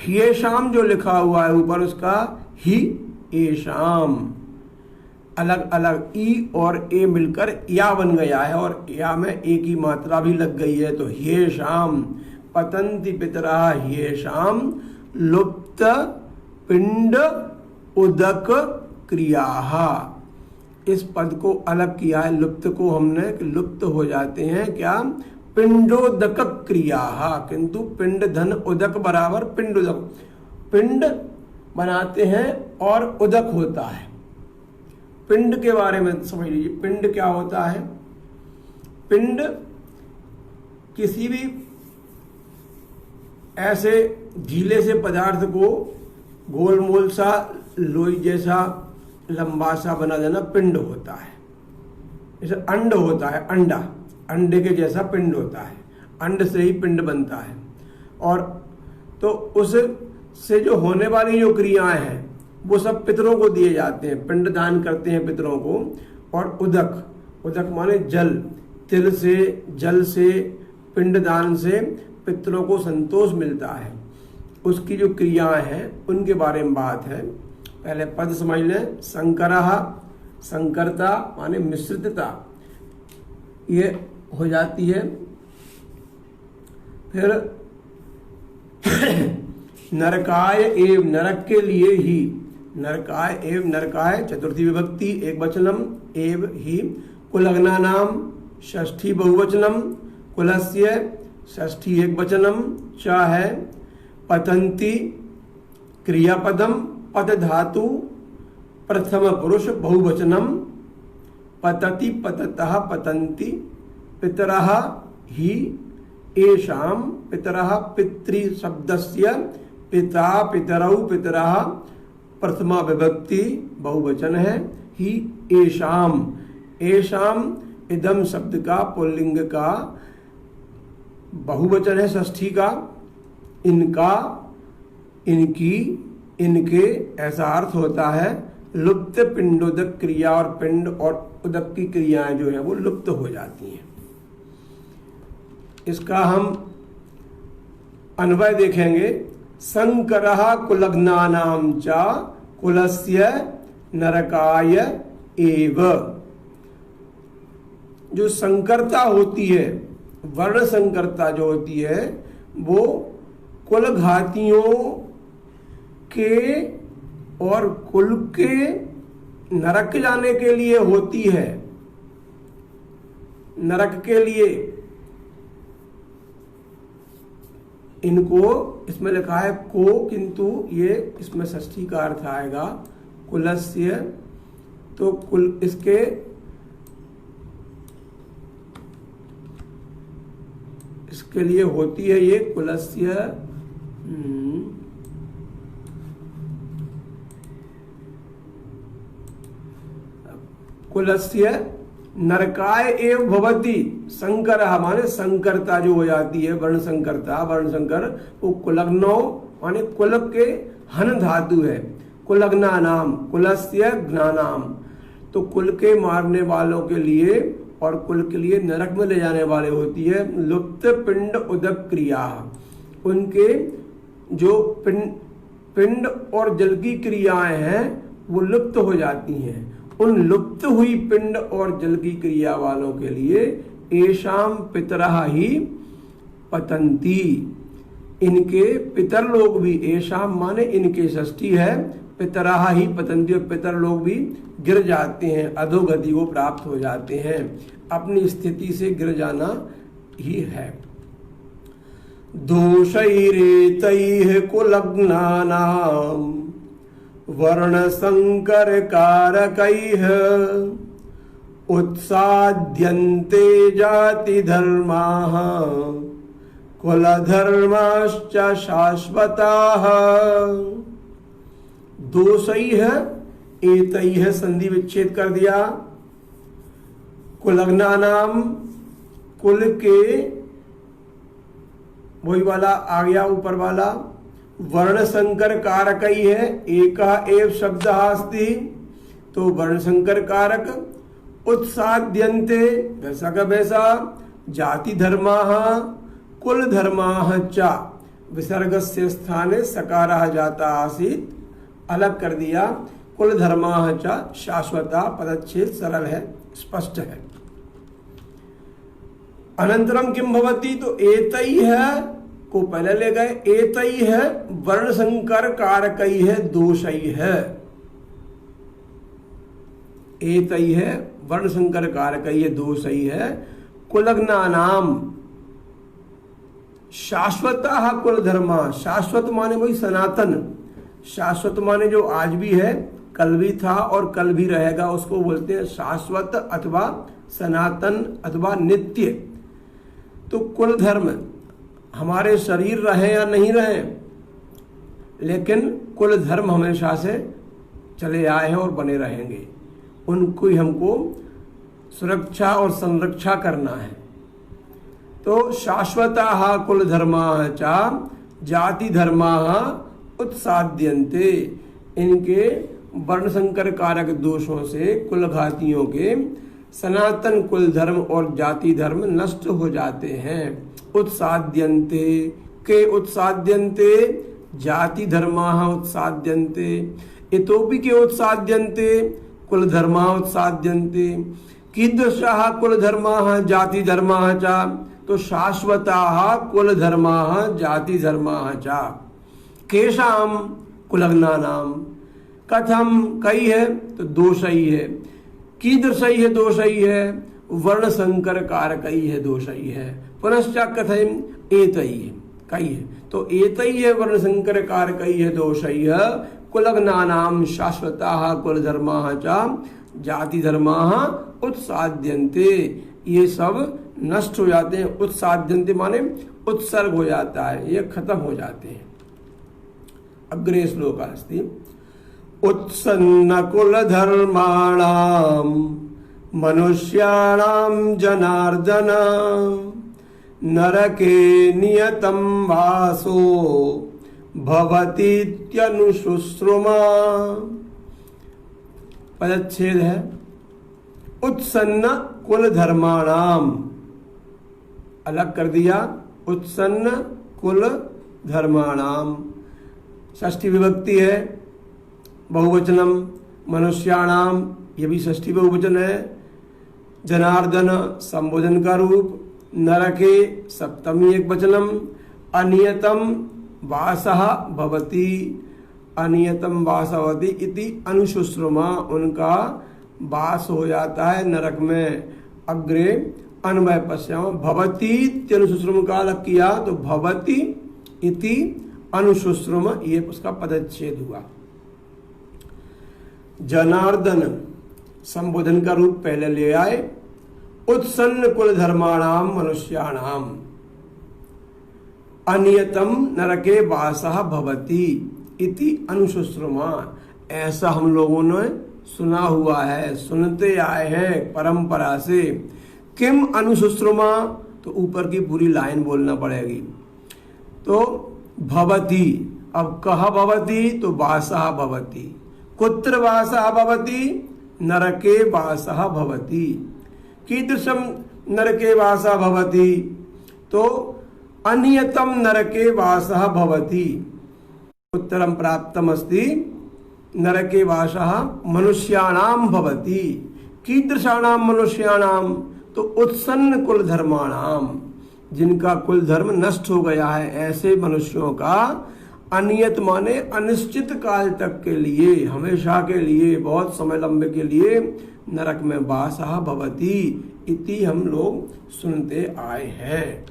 येषाम जो लिखा हुआ है ऊपर उसका ही एशाम, अलग अलग ई और ए मिलकर या बन गया है और या में ए की मात्रा भी लग गई है। तो येषाम पतंती पितरः येषाम लुप्त पिंड उदक क्रियाः। इस पद को अलग किया है, लुप्त को हमने, लुप्त हो जाते हैं क्या, पिंडोदक क्रियाः। किंतु पिंड धन उदक बराबर पिंडोदक, पिंड बनाते हैं और उदक होता है। पिंड के बारे में समझ लीजिए, पिंड क्या होता है। पिंड किसी भी ऐसे ढीले से पदार्थ को गोलमोल सा, लोई जैसा, लंबा सा बना देना पिंड होता है। जैसे अंड होता है, अंडा, अंडे के जैसा पिंड होता है, अंड से ही पिंड बनता है। और तो उस से जो होने वाली जो क्रियाएं हैं वो सब पितरों को दिए जाते हैं, पिंड दान करते हैं पितरों को। और उदक, उदक माने जल, तिल से, जल से, पिंड दान से पितरों को संतोष मिलता है। उसकी जो क्रियाएं हैं उनके बारे में बात है। पहले पद समझ लें। संकरः, संकरता माने मिश्रितता, ये हो जाती है। फिर नरकाय एव, नरक के लिए ही, नरकाय एव, नरकाय चतुर्थी विभक्ति एक वचनम, एव ही। कुलग्नानाम षष्ठी बहुवचनम, कुलस्य षष्ठी एक वचनम, च है। पतंती क्रियापदम, पद धातु प्रथम पुरुष बहुवचनम, पतति पततः पतंती। पितरः ही एषाम, पितरः पितृ शब्दस्य पिता पितरौ, पितरः प्रथमा विभक्ति बहुवचन है। ही एषाम, एषाम इदम शब्द का पुल्लिंग का बहुवचन है, षष्ठी का। इनका, इनकी, इनके ऐसा अर्थ होता है। लुप्त पिंडोदक क्रिया, और पिंड और उदक की क्रियाएं जो है वो लुप्त हो जाती हैं। इसका हम अन्वय देखेंगे। संकरः कुलग्नानां च कुलस्य नरकाय एव। जो संकरता होती है, वर्ण संकरता जो होती है, वो कुलघातियों के और कुल के नरक जाने के लिए होती है। नरक के लिए इनको, इसमें लिखा है को, किंतु ये इसमें षष्ठी का अर्थ आएगा कुलस्य। तो कुल, इसके इसके लिए होती है ये कुलस्य कुलस्य नरकाय एव भवति संकर, माने संकरता जो हो जाती है, वर्ण संकरता, वर्ण संकर। वो कुलग्नो माने कुल के हन धातु है, कुलग्ना नाम, कुलस्य ज्ञानाम। तो कुल के मारने वालों के लिए और कुल के लिए नरक में ले जाने वाले होती है लुप्त पिंड उदक क्रिया। उनके जो पिंड और जल की क्रियाएं हैं वो लुप्त हो जाती हैं। उन लुप्त हुई पिंड और जल की क्रिया वालों के लिए एशाम पितरः ही पतंती, इनके पितर लोग भी, एशाम माने इनके षष्ठी है, पितरः ही पतंती, पितर लोग भी गिर जाते हैं, अधोगति को प्राप्त हो जाते हैं, अपनी स्थिति से गिर जाना ही है। दोषैरेतैः कुलग्नानाम् वर्ण संकर कारकैः उत्साद्यन्ते जाति धर्माः कुल धर्माश्च शाश्वताः। दोषैः एतैः संधि विच्छेद कर दिया। कुलग्नानाम, कुल के वही वाला आ गया ऊपर वाला। वर्ण संकर कारक ही है, एका एव शब्द अस्ति, तो वर्ण संकर कारक। उत्साद्यन्ते वैसा का वैसा, जाति धर्माः कुल धर्माः च, विसर्गस्य स्थाने सकारः जाता आसीत्, अलग कर दिया। कुल धर्माः च शाश्वता, पदच्छेद सरल है, स्पष्ट है। अनंतरम किम भवति, तो एतैः को पहले ले गए, एतैः वर्ण संकर कारकैः दोषैः। एतैः वर्ण संकर कारकैः दोषैः कुलग्नानाम शाश्वतः कुल धर्मा। शाश्वत माने वही सनातन, शाश्वत माने जो आज भी है, कल भी था और कल भी रहेगा, उसको बोलते हैं शाश्वत अथवा सनातन अथवा नित्य। तो कुल धर्म, हमारे शरीर रहे या नहीं रहे, लेकिन कुल धर्म हमेशा से चले आए हैं और बने रहेंगे, उनको ही हमको सुरक्षा और संरक्षा करना है। तो शाश्वताः कुल धर्माः च जाति धर्माः उत्साद्यन्ते, इनके वर्ण संकर कारक दोषों से कुलघातियों के सनातन कुल धर्म और जाति धर्म नष्ट हो जाते हैं। उत्साद्यन्ते के उत्साद्यन्ते, जाति धर्माः उत्साद्यन्ते, इतोपि के उत्साद्यन्ते कुल धर्माः उत्साद्यन्ते। कीदृशाः कुल धर्माः जाति धर्माः च, तो शाश्वताः कुल धर्माः जाति धर्माः च। केषाम कुलग्नानाम, कथम कई है, तो दोषई है। कीदृशई है दोषई है, वर्ण संकर कारकई है दोषई है। पुनश्च कथम एतई है, कई है, तो एतई है वर्ण संकर कारकई है दोषई है। कुलग्नानाम शाश्वताः कुल धर्माः च जाति धर्माः उत्साद्यन्ते, ये सब नष्ट हो जाते हैं। उत्साद्यन्ते माने उत्सर्ग हो जाता है, ये खत्म हो जाते हैं। अग्रे श्लोक अस्ति उत्सन्न कुल धर्माणाम मनुष्याणाम जनार्दन नरके नियतम वासो भवतीत्यनुशुश्रुमा। पदच्छेद है उत्सन्न कुल धर्माणाम, अलग कर दिया। उत्सन्न कुल धर्माणाम, षष्ठी विभक्ति है, बहुवचनम। मनुष्याणाम, ये भी षष्ठी बहुवचन है। जनार्दन संबोधन का रूप। नरके सप्तमी एक वचनम। अनियतम वासः भवति, अनियतम वास भवति इति अनुशुश्रुमा, उनका वास हो जाता है नरक में। अग्रे अन्वय पश्याम भवती इत्यनुशुश्रुम का अलग किया, तो भवति इति अनुशुश्रुम, ये उसका पदच्छेद हुआ। जनार्दन संबोधन का रूप पहले ले आए। उत्सन्न कुल धर्माणाम मनुष्याणाम, अनियतम नरके वासः भवति इति अनुशुश्रुमा। ऐसा हम लोगों ने सुना हुआ है, सुनते आए हैं परंपरा से। किम अनुशुश्रुमा, तो ऊपर की पूरी लाइन बोलना पड़ेगी। तो भवति, अब कहा भवति, तो वासः भवति। कुत्र वासः भवति, नरके वासः भवति। कीदृशम नरके वासः भवति, तो अनियतम नरके वासः भवति। उत्तरम प्राप्तम अस्ति नरके वासः मनुष्याणाम भवति। कीदृशाणाम मनुष्याणाम, तो उत्सन्न कुल धर्माणाम, जिनका कुल धर्म नष्ट हो गया है, ऐसे मनुष्यों का अनियत माने अनिश्चित काल तक के लिए, हमेशा के लिए, बहुत समय लंबे के लिए नरक में वासः भवति इति हम लोग सुनते आए हैं।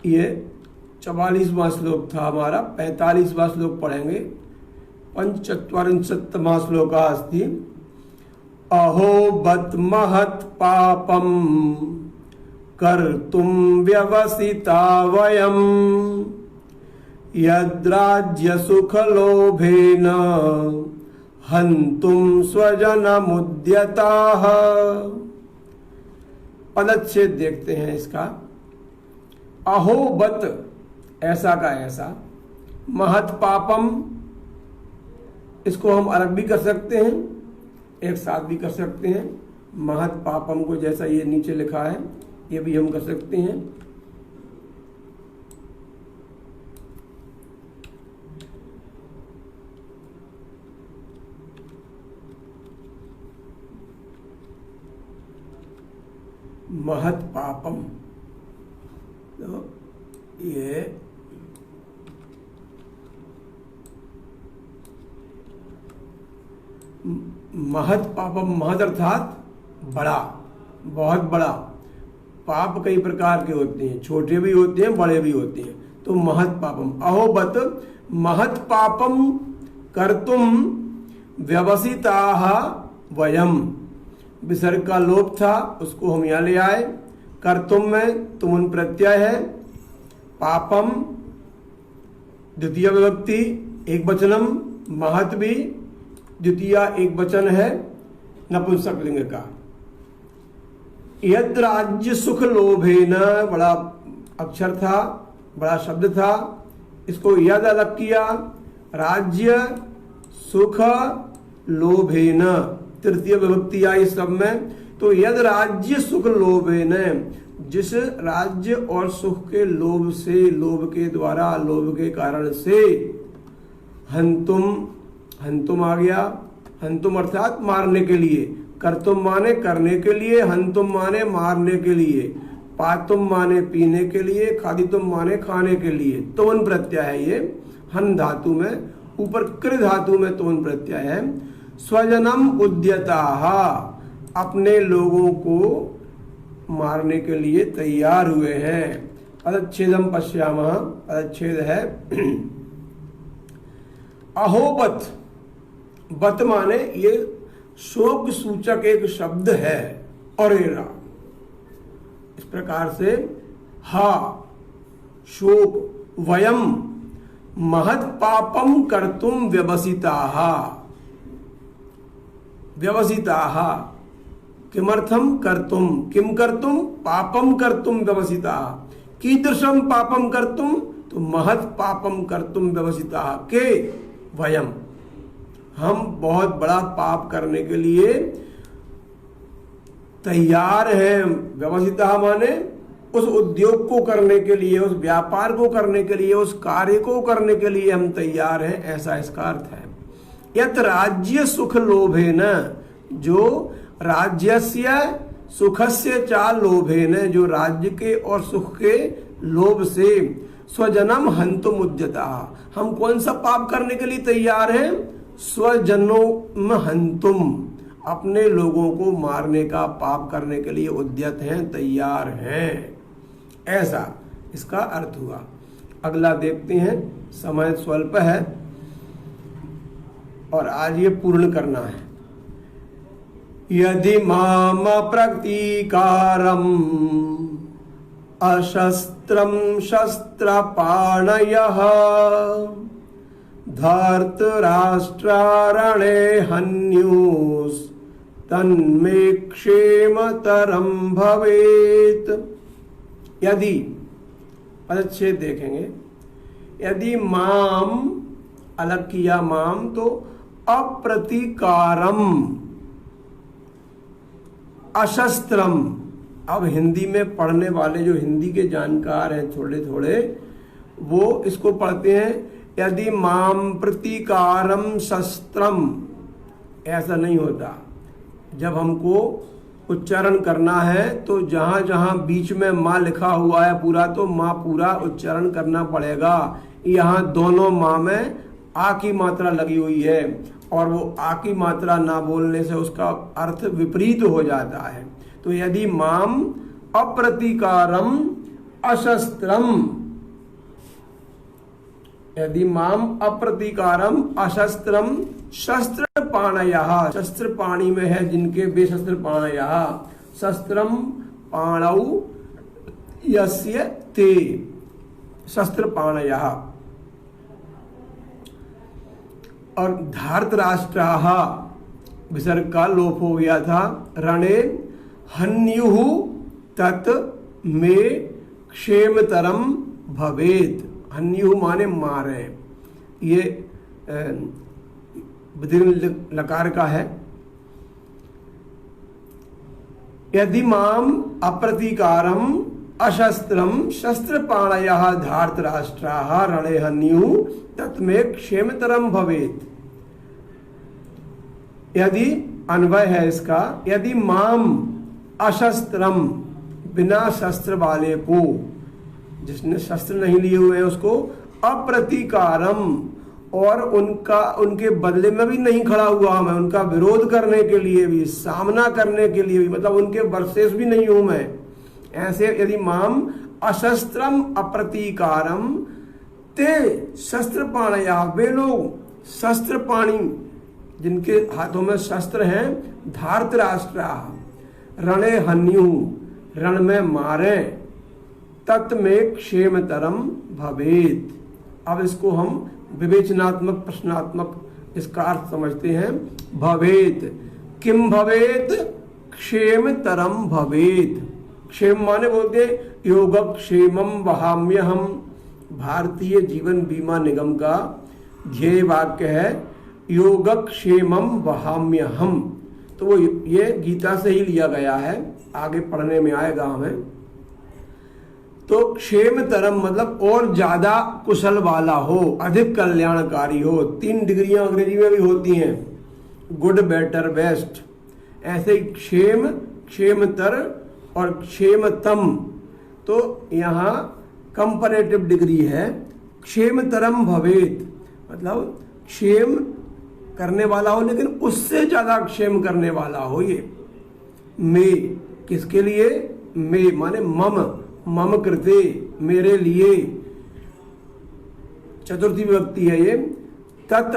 ये 44वां श्लोक था हमारा। 45वां श्लोक पढ़ेंगे। पंचचत्वारिंशत्तमः श्लोकः अस्ति। अहो बत महत् पापम कर्तुम व्यवसिता वयम यद्राज्य सुख लोभेन हन्तुम स्वजनमुद्यताः। पदच्छेद देखते हैं इसका। अहो बत, ऐसा का ऐसा, महत् पापम, इसको हम अलग भी कर सकते हैं, एक साथ भी कर सकते हैं। महत् पापम को जैसा ये नीचे लिखा है, ये भी हम कर सकते हैं। महत् पापम, तो ये महत् पापम, महत् अर्थात बड़ा, बहुत बड़ा। पाप कई प्रकार के होते हैं, छोटे भी होते हैं, बड़े भी होते हैं। तो महत् पापम, अहोबत महत् पापम कर्तुम व्यवसिताः वयम। विसर्ग का लोप था, उसको हम यहाँ ले आए। कर्तुम में तुमुन प्रत्यय है। पापम द्वितीय विभक्ति एक वचनम, महत् भी द्वितीय एक वचन है नपुंसक लिंग का। यद राज्य सुख लोभेन, बड़ा अक्षर था, बड़ा शब्द था, इसको यद अलग किया। राज्य सुख लोभेन तृतीय विभक्ति आई सब में। तो यद राज्य सुख लोभेन, जिस राज्य और सुख के लोभ से, लोभ के द्वारा, लोभ के कारण से, हंतुम, हंतुम आ गया। हंतुम अर्थात मारने के लिए। कर्तुम माने करने के लिए, हंतुम माने मारने के लिए, पातुम माने पीने के लिए, खादितुम माने खाने के लिए। तोन प्रत्यय है ये हन धातु में, ऊपर कृ धातु में तोन प्रत्यय है। स्वजनम उद्यताः, अपने लोगों को मारने के लिए तैयार हुए हैं। पदच्छेदम पश्यामः, पदच्छेद है अहोबत। बत माने ये शोक सूचक एक शब्द है, अरेरा। इस प्रकार से हा शोक, वयम महत् पापम कर्तुम व्यवसिताः। व्यवसिताः किमर्थम कर्तुम, किम कर्तुम, पापम कर्तुम व्यवसिताः। कीदृशम पापम कर्तुम, तो महत् पापम कर्तुम व्यवसिताः के वयम, हम बहुत बड़ा पाप करने के लिए तैयार हैं। व्यवसिताः माने उस उद्योग को करने के लिए, उस व्यापार को करने के लिए, उस कार्य को करने के लिए हम तैयार हैं, ऐसा इसका अर्थ है। यत राज्य सुख लोभेन, जो राज्यस्य सुखस्य चा लोभेन, जो राज्य के और सुख के लोभ से, स्वजनम हंतुम उद्यता, हम कौन सा पाप करने के लिए तैयार हैं? स्वजनोम हंतुम, अपने लोगों को मारने का पाप करने के लिए उद्यत हैं, तैयार हैं, ऐसा इसका अर्थ हुआ। अगला देखते हैं, समय स्वल्प है और आज ये पूर्ण करना है। यदि माम प्रतीकारम अशस्त्रं शस्त्रपाणयः धर्तराष्ट्रारणे हन्युस्तन्मे क्षेमतरं भवेत्। यदि पदच्छेद देखेंगे, यदि माम अलग किया माम तो अप्रतिकारम अशस्त्रम। अब हिंदी में पढ़ने वाले जो हिंदी के जानकार हैं थोड़े थोड़े, वो इसको पढ़ते हैं यदि माम प्रतिकारम शस्त्रम। ऐसा नहीं होता। जब हमको उच्चारण करना है तो जहां जहां बीच में माँ लिखा हुआ है पूरा, तो माँ पूरा उच्चारण करना पड़ेगा। यहाँ दोनों माँ में आ की मात्रा लगी हुई है और वो आ की मात्रा ना बोलने से उसका अर्थ विपरीत हो जाता है। तो यदि माम अप्रतिकारम अशस्त्रम, यदि माम अप्रतिकारम अशस्त्रम शस्त्र पाणयः, शस्त्र पाणी में है जिनके बेशस्त्र पाणयः, शस्त्रम पाणौ यस्य ते, शस्त्र पाणयः। और धार्तराष्ट्राः विसर्ग का लोप हो गया था। रणे हन्युः तत् मे क्षेमतरम भवेत्। हन्युः माने मारे, ये विदीर्ण लकार का है। यदि माम अप्रतिकारम अशस्त्रम शस्त्रपाणयः धार्तराष्ट्राः रणे हन्युः तत्मे क्षेमतरम भवेत्। यदि अन्वय है इसका, यदि माम अशस्त्रम, बिना शस्त्र वाले को, जिसने शस्त्र नहीं लिए हुए हैं उसको, अप्रतिकारम, और उनके बदले में भी नहीं खड़ा हुआ मैं, उनका विरोध करने के लिए भी, सामना करने के लिए भी, मतलब उनके वर्सेस भी नहीं हूं मैं। ऐसे यदि माम अशस्त्रम अप्रतिकारम ते शस्त्र पाणया, वे लोग शस्त्र पाणी जिनके हाथों में शस्त्र हैं, धार्तराष्ट्रा रणे हन्यु, रण में मारे, तत् में क्षेमतरम भवेत्। अब इसको हम विवेचनात्मक प्रश्नात्मक इसका अर्थ समझते हैं। भवेत्, किम भवेत्, क्षेमतरम भवेत्। क्षेम माने बोलते योगक्षेमम वहाम्यहम, भारतीय जीवन बीमा निगम का ध्येय वाक्य है योगक्षेमम वहाम्यहम। तो वो ये गीता से ही लिया गया है, आगे पढ़ने में आएगा हमें। तो क्षेमतरम मतलब और ज्यादा कुशल वाला हो, अधिक कल्याणकारी हो। 3 डिग्रियां अंग्रेजी में भी होती हैं, गुड, बेटर, बेस्ट। ऐसे ही क्षेम, क्षेमतर और क्षेमतम, तो यहाँ कंपैरेटिव डिग्री है। क्षेमतरम भवेत् मतलब क्षेम करने वाला हो, लेकिन उससे ज्यादा क्षेम करने वाला हो। ये मे किसके लिए, मे माने मम, मम कृते, मेरे लिए, चतुर्थी विभक्ति है ये। तत्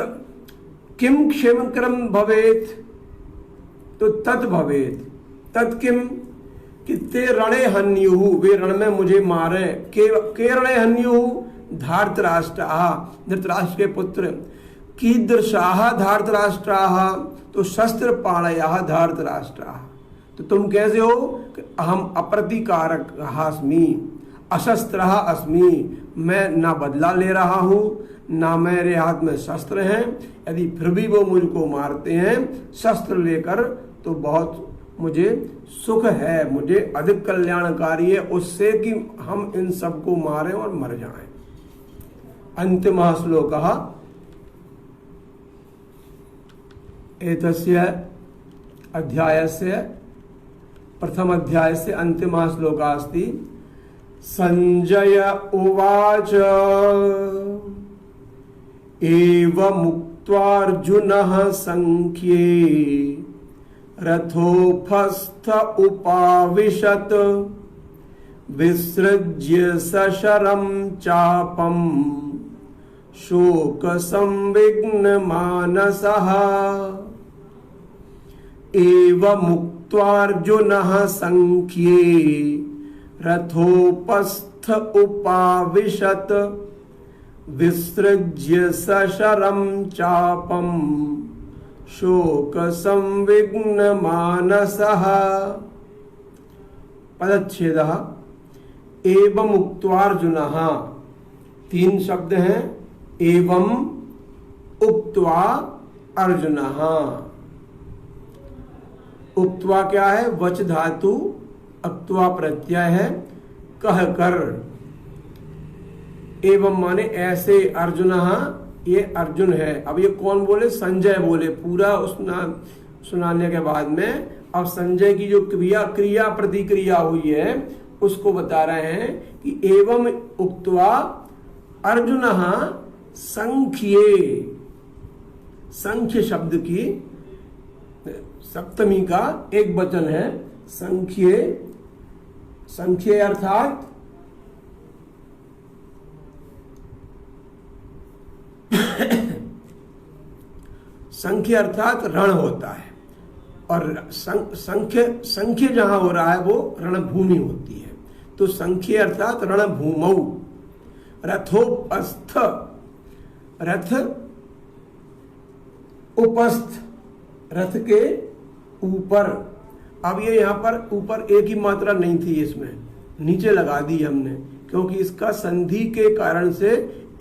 किम क्षेमकरम भवेत्, तो तत् भवेत्, तत् किम कि ते रणे हन्युः, वे रण में मुझे मारे। के रणे हन्युः, धार्तराष्ट्राः, धृतराष्ट्र के पुत्र। कीदृशाः धार्तराष्ट्राः, तो शस्त्र पाणयः धार्तराष्ट्राः। तो तुम कैसे हो, अहम अप्रतिकारक अस्मि, अशस्त्रः अस्मि, मैं ना बदला ले रहा हूं, ना मेरे हाथ में शस्त्र हैं। यदि फिर भी वो मुझको मारते हैं शस्त्र लेकर, तो बहुत मुझे सुख है, मुझे अधिक कल्याणकारी है उससे कि हम इन सबको मारें और मर जाएं। अंतिम श्लोक एतस्य अध्यायस्य प्रथम अध्याय से अंतिम श्लोक अस्ति। संजय उवाच एवं मुक्त्वार्जुनः संख्ये रथोपस्थ उपाविशत् विसृज्य सशरं चापं शोक संविघ्न मानसः। एवं मुक्त्वार्जुनः संख्ये रथोपस्थ उपाविशत विसृज्य सशरं चापम शोक संविघ्न मानसः। पदच्छेदः एवं उक्त्वार्जुनः, 3 शब्द हैं, एवं उक्त्वा अर्जुनः। उक्त्वा क्या है? वच धातु, अक्त्वा प्रत्यय है, कह कर। एवं माने ऐसे, अर्जुनः ये अर्जुन है। अब ये कौन बोले? संजय बोले। पूरा सुनाने के बाद में अब संजय की जो क्रिया प्रतिक्रिया हुई है उसको बता रहे हैं कि एवं उक्त्वा अर्जुनः संख्ये, संख्य शब्द की सप्तमी का एक वचन है संख्ये। संख्ये अर्थात संख्य अर्थात रण होता है, और संख्य जहां हो रहा है वो रणभूमि होती है। तो संख्य अर्थात रणभूमौ। रथोपस्थ, रथ उपस्थ, रथ के ऊपर। अब ये यहाँ पर ऊपर एक ही मात्रा नहीं थी, इसमें नीचे लगा दी हमने, क्योंकि इसका संधि के कारण से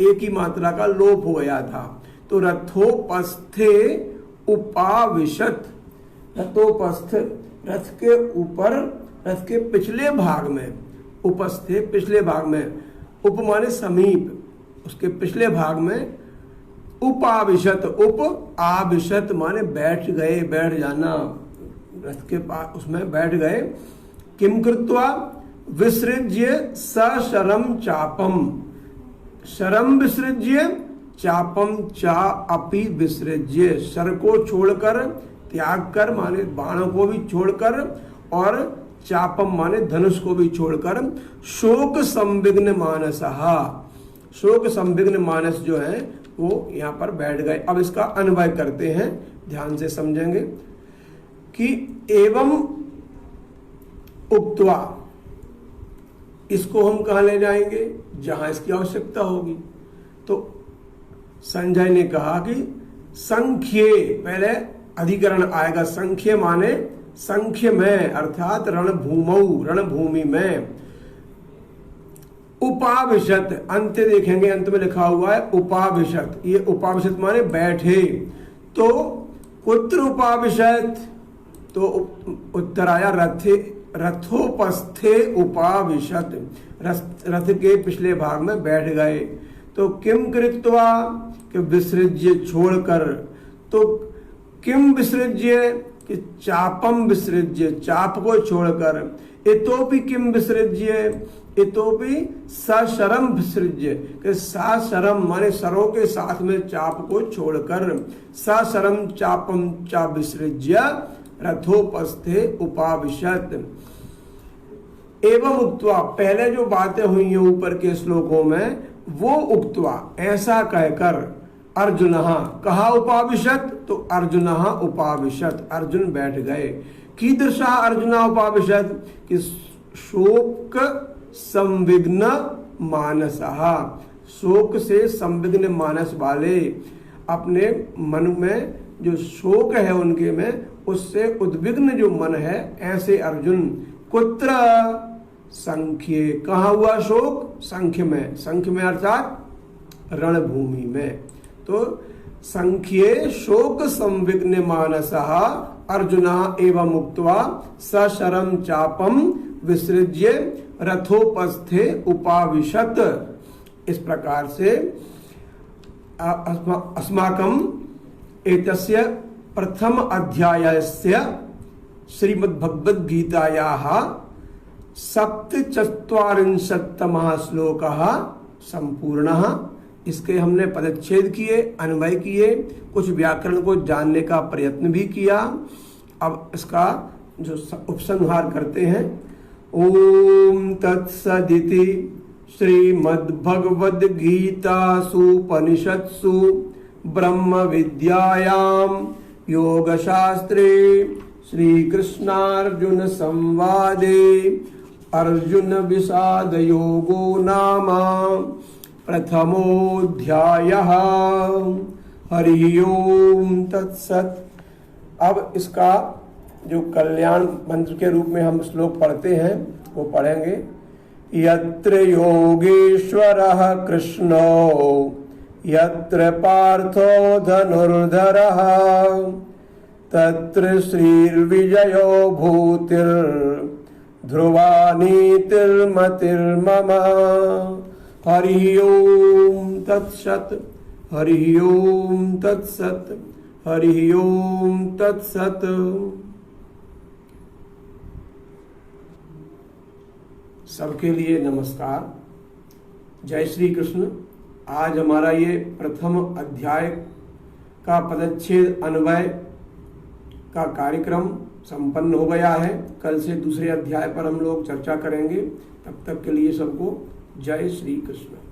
एक ही मात्रा का लोप हो गया था। तो रथोपस्थे उपाविशत, रथोपस्थ रथ के ऊपर, रथ के पिछले भाग में, उपस्थे पिछले भाग में, उप माने समीप, उसके पिछले भाग में, उपाविशत, उप आविशत माने बैठ गए, बैठ जाना, रथ के पास उसमें बैठ गए। किम कृत्वा विसृज्य सशरम चापम, शरम विसृज्य चापम चा अपि विसृज्य, शर को छोड़कर, त्याग कर माने बाणों को भी छोड़कर, और चापम माने धनुष को भी छोड़कर, शोक संविघ्न मानसहा, शोक संविघ्न मानस जो है वो यहाँ पर बैठ गए। अब इसका अन्वय करते हैं, ध्यान से समझेंगे कि एवं उक्त्वा, इसको हम कहाँ ले जाएंगे? जहां इसकी आवश्यकता होगी। तो संजय ने कहा कि संख्ये, पहले अधिकरण आएगा, संख्य माने संख्य में, अर्थात रणभूमौ, रणभूमि में। उपाविशत, अंत देखेंगे, अंत में लिखा हुआ है उपाविशत, ये उपाविशत माने बैठे। तो कुत्र उपाविशत? तो उत्तर आया रथे, रथोपस्थे उपाविशत, रथ के पिछले भाग में बैठ गए। तो किम कृत्वा, कि विसृज्य छोड़कर। तो किम विसृज्य, कि चापम विसृज्य, चाप को छोड़कर। इतोपि किम विसृज्य, इतोपि सशरम विसृज्य, कि सशरम माने सरों के साथ में चाप को छोड़कर। सशरम चापम चा विसृज्य रथोपस्थे उपाविशत। एवं उक्त्वा, पहले जो बातें हुई हैं ऊपर के श्लोकों में, वो उक्त्वा ऐसा कहकर, अर्जुनः कहा उपाविशत, तो अर्जुनः उपाविशत, अर्जुन बैठ गए। कीदृशः अर्जुनः उपाविशत, कि शोक संविघ्न मानसः, शोक से संविघ्न मानस वाले, अपने मन में जो शोक है उनके में, उससे उद्विग्न जो मन है, ऐसे अर्जुन। कुत्र? संख्ये, कहाँ हुआ शोक? संख्य में, संख्य में अर्थात रणभूमि में। तो संख्ये शोक संविघ्न मानसः अर्जुनः एवं उक्त्वा सशरम चापम विसृज्य रथोपस्थे उपाविशत। इस प्रकार से अस्माकं एतस्य प्रथम अध्यायस्य श्रीमद्भगवद्गीतायाः 47तमः श्लोकः संपूर्णः। इसके हमने पदच्छेद किए, अन्वय किए, कुछ व्याकरण को जानने का प्रयत्न भी किया। अब इसका जो उपसंहार करते हैं। ओम तत्सदिति श्रीमद्भगवद्गीतासूपनिषत्सु ब्रह्म विद्यायां योगशास्त्रे श्री कृष्णार्जुन संवादे अर्जुन विषाद योगो नाम प्रथमोऽध्यायः। हरि ओम तत्सत। अब इसका जो कल्याण मंत्र के रूप में हम श्लोक पढ़ते हैं वो पढ़ेंगे। यत्र योगेश्वरः कृष्णो यत्र पार्थो धनुर्धरः तत्र श्रीर्विजयो भूतिर्ध्रुवा नीतिर्मतिर्मम। हरि ओम तत्सत। हरि ओम तत्सत। हरि ओम तत्सत। सबके लिए नमस्कार। जय श्री कृष्ण। आज हमारा ये प्रथम अध्याय का पदच्छेद अन्वय का कार्यक्रम संपन्न हो गया है। कल से दूसरे अध्याय पर हम लोग चर्चा करेंगे। तब तक के लिए सबको जय श्री कृष्ण।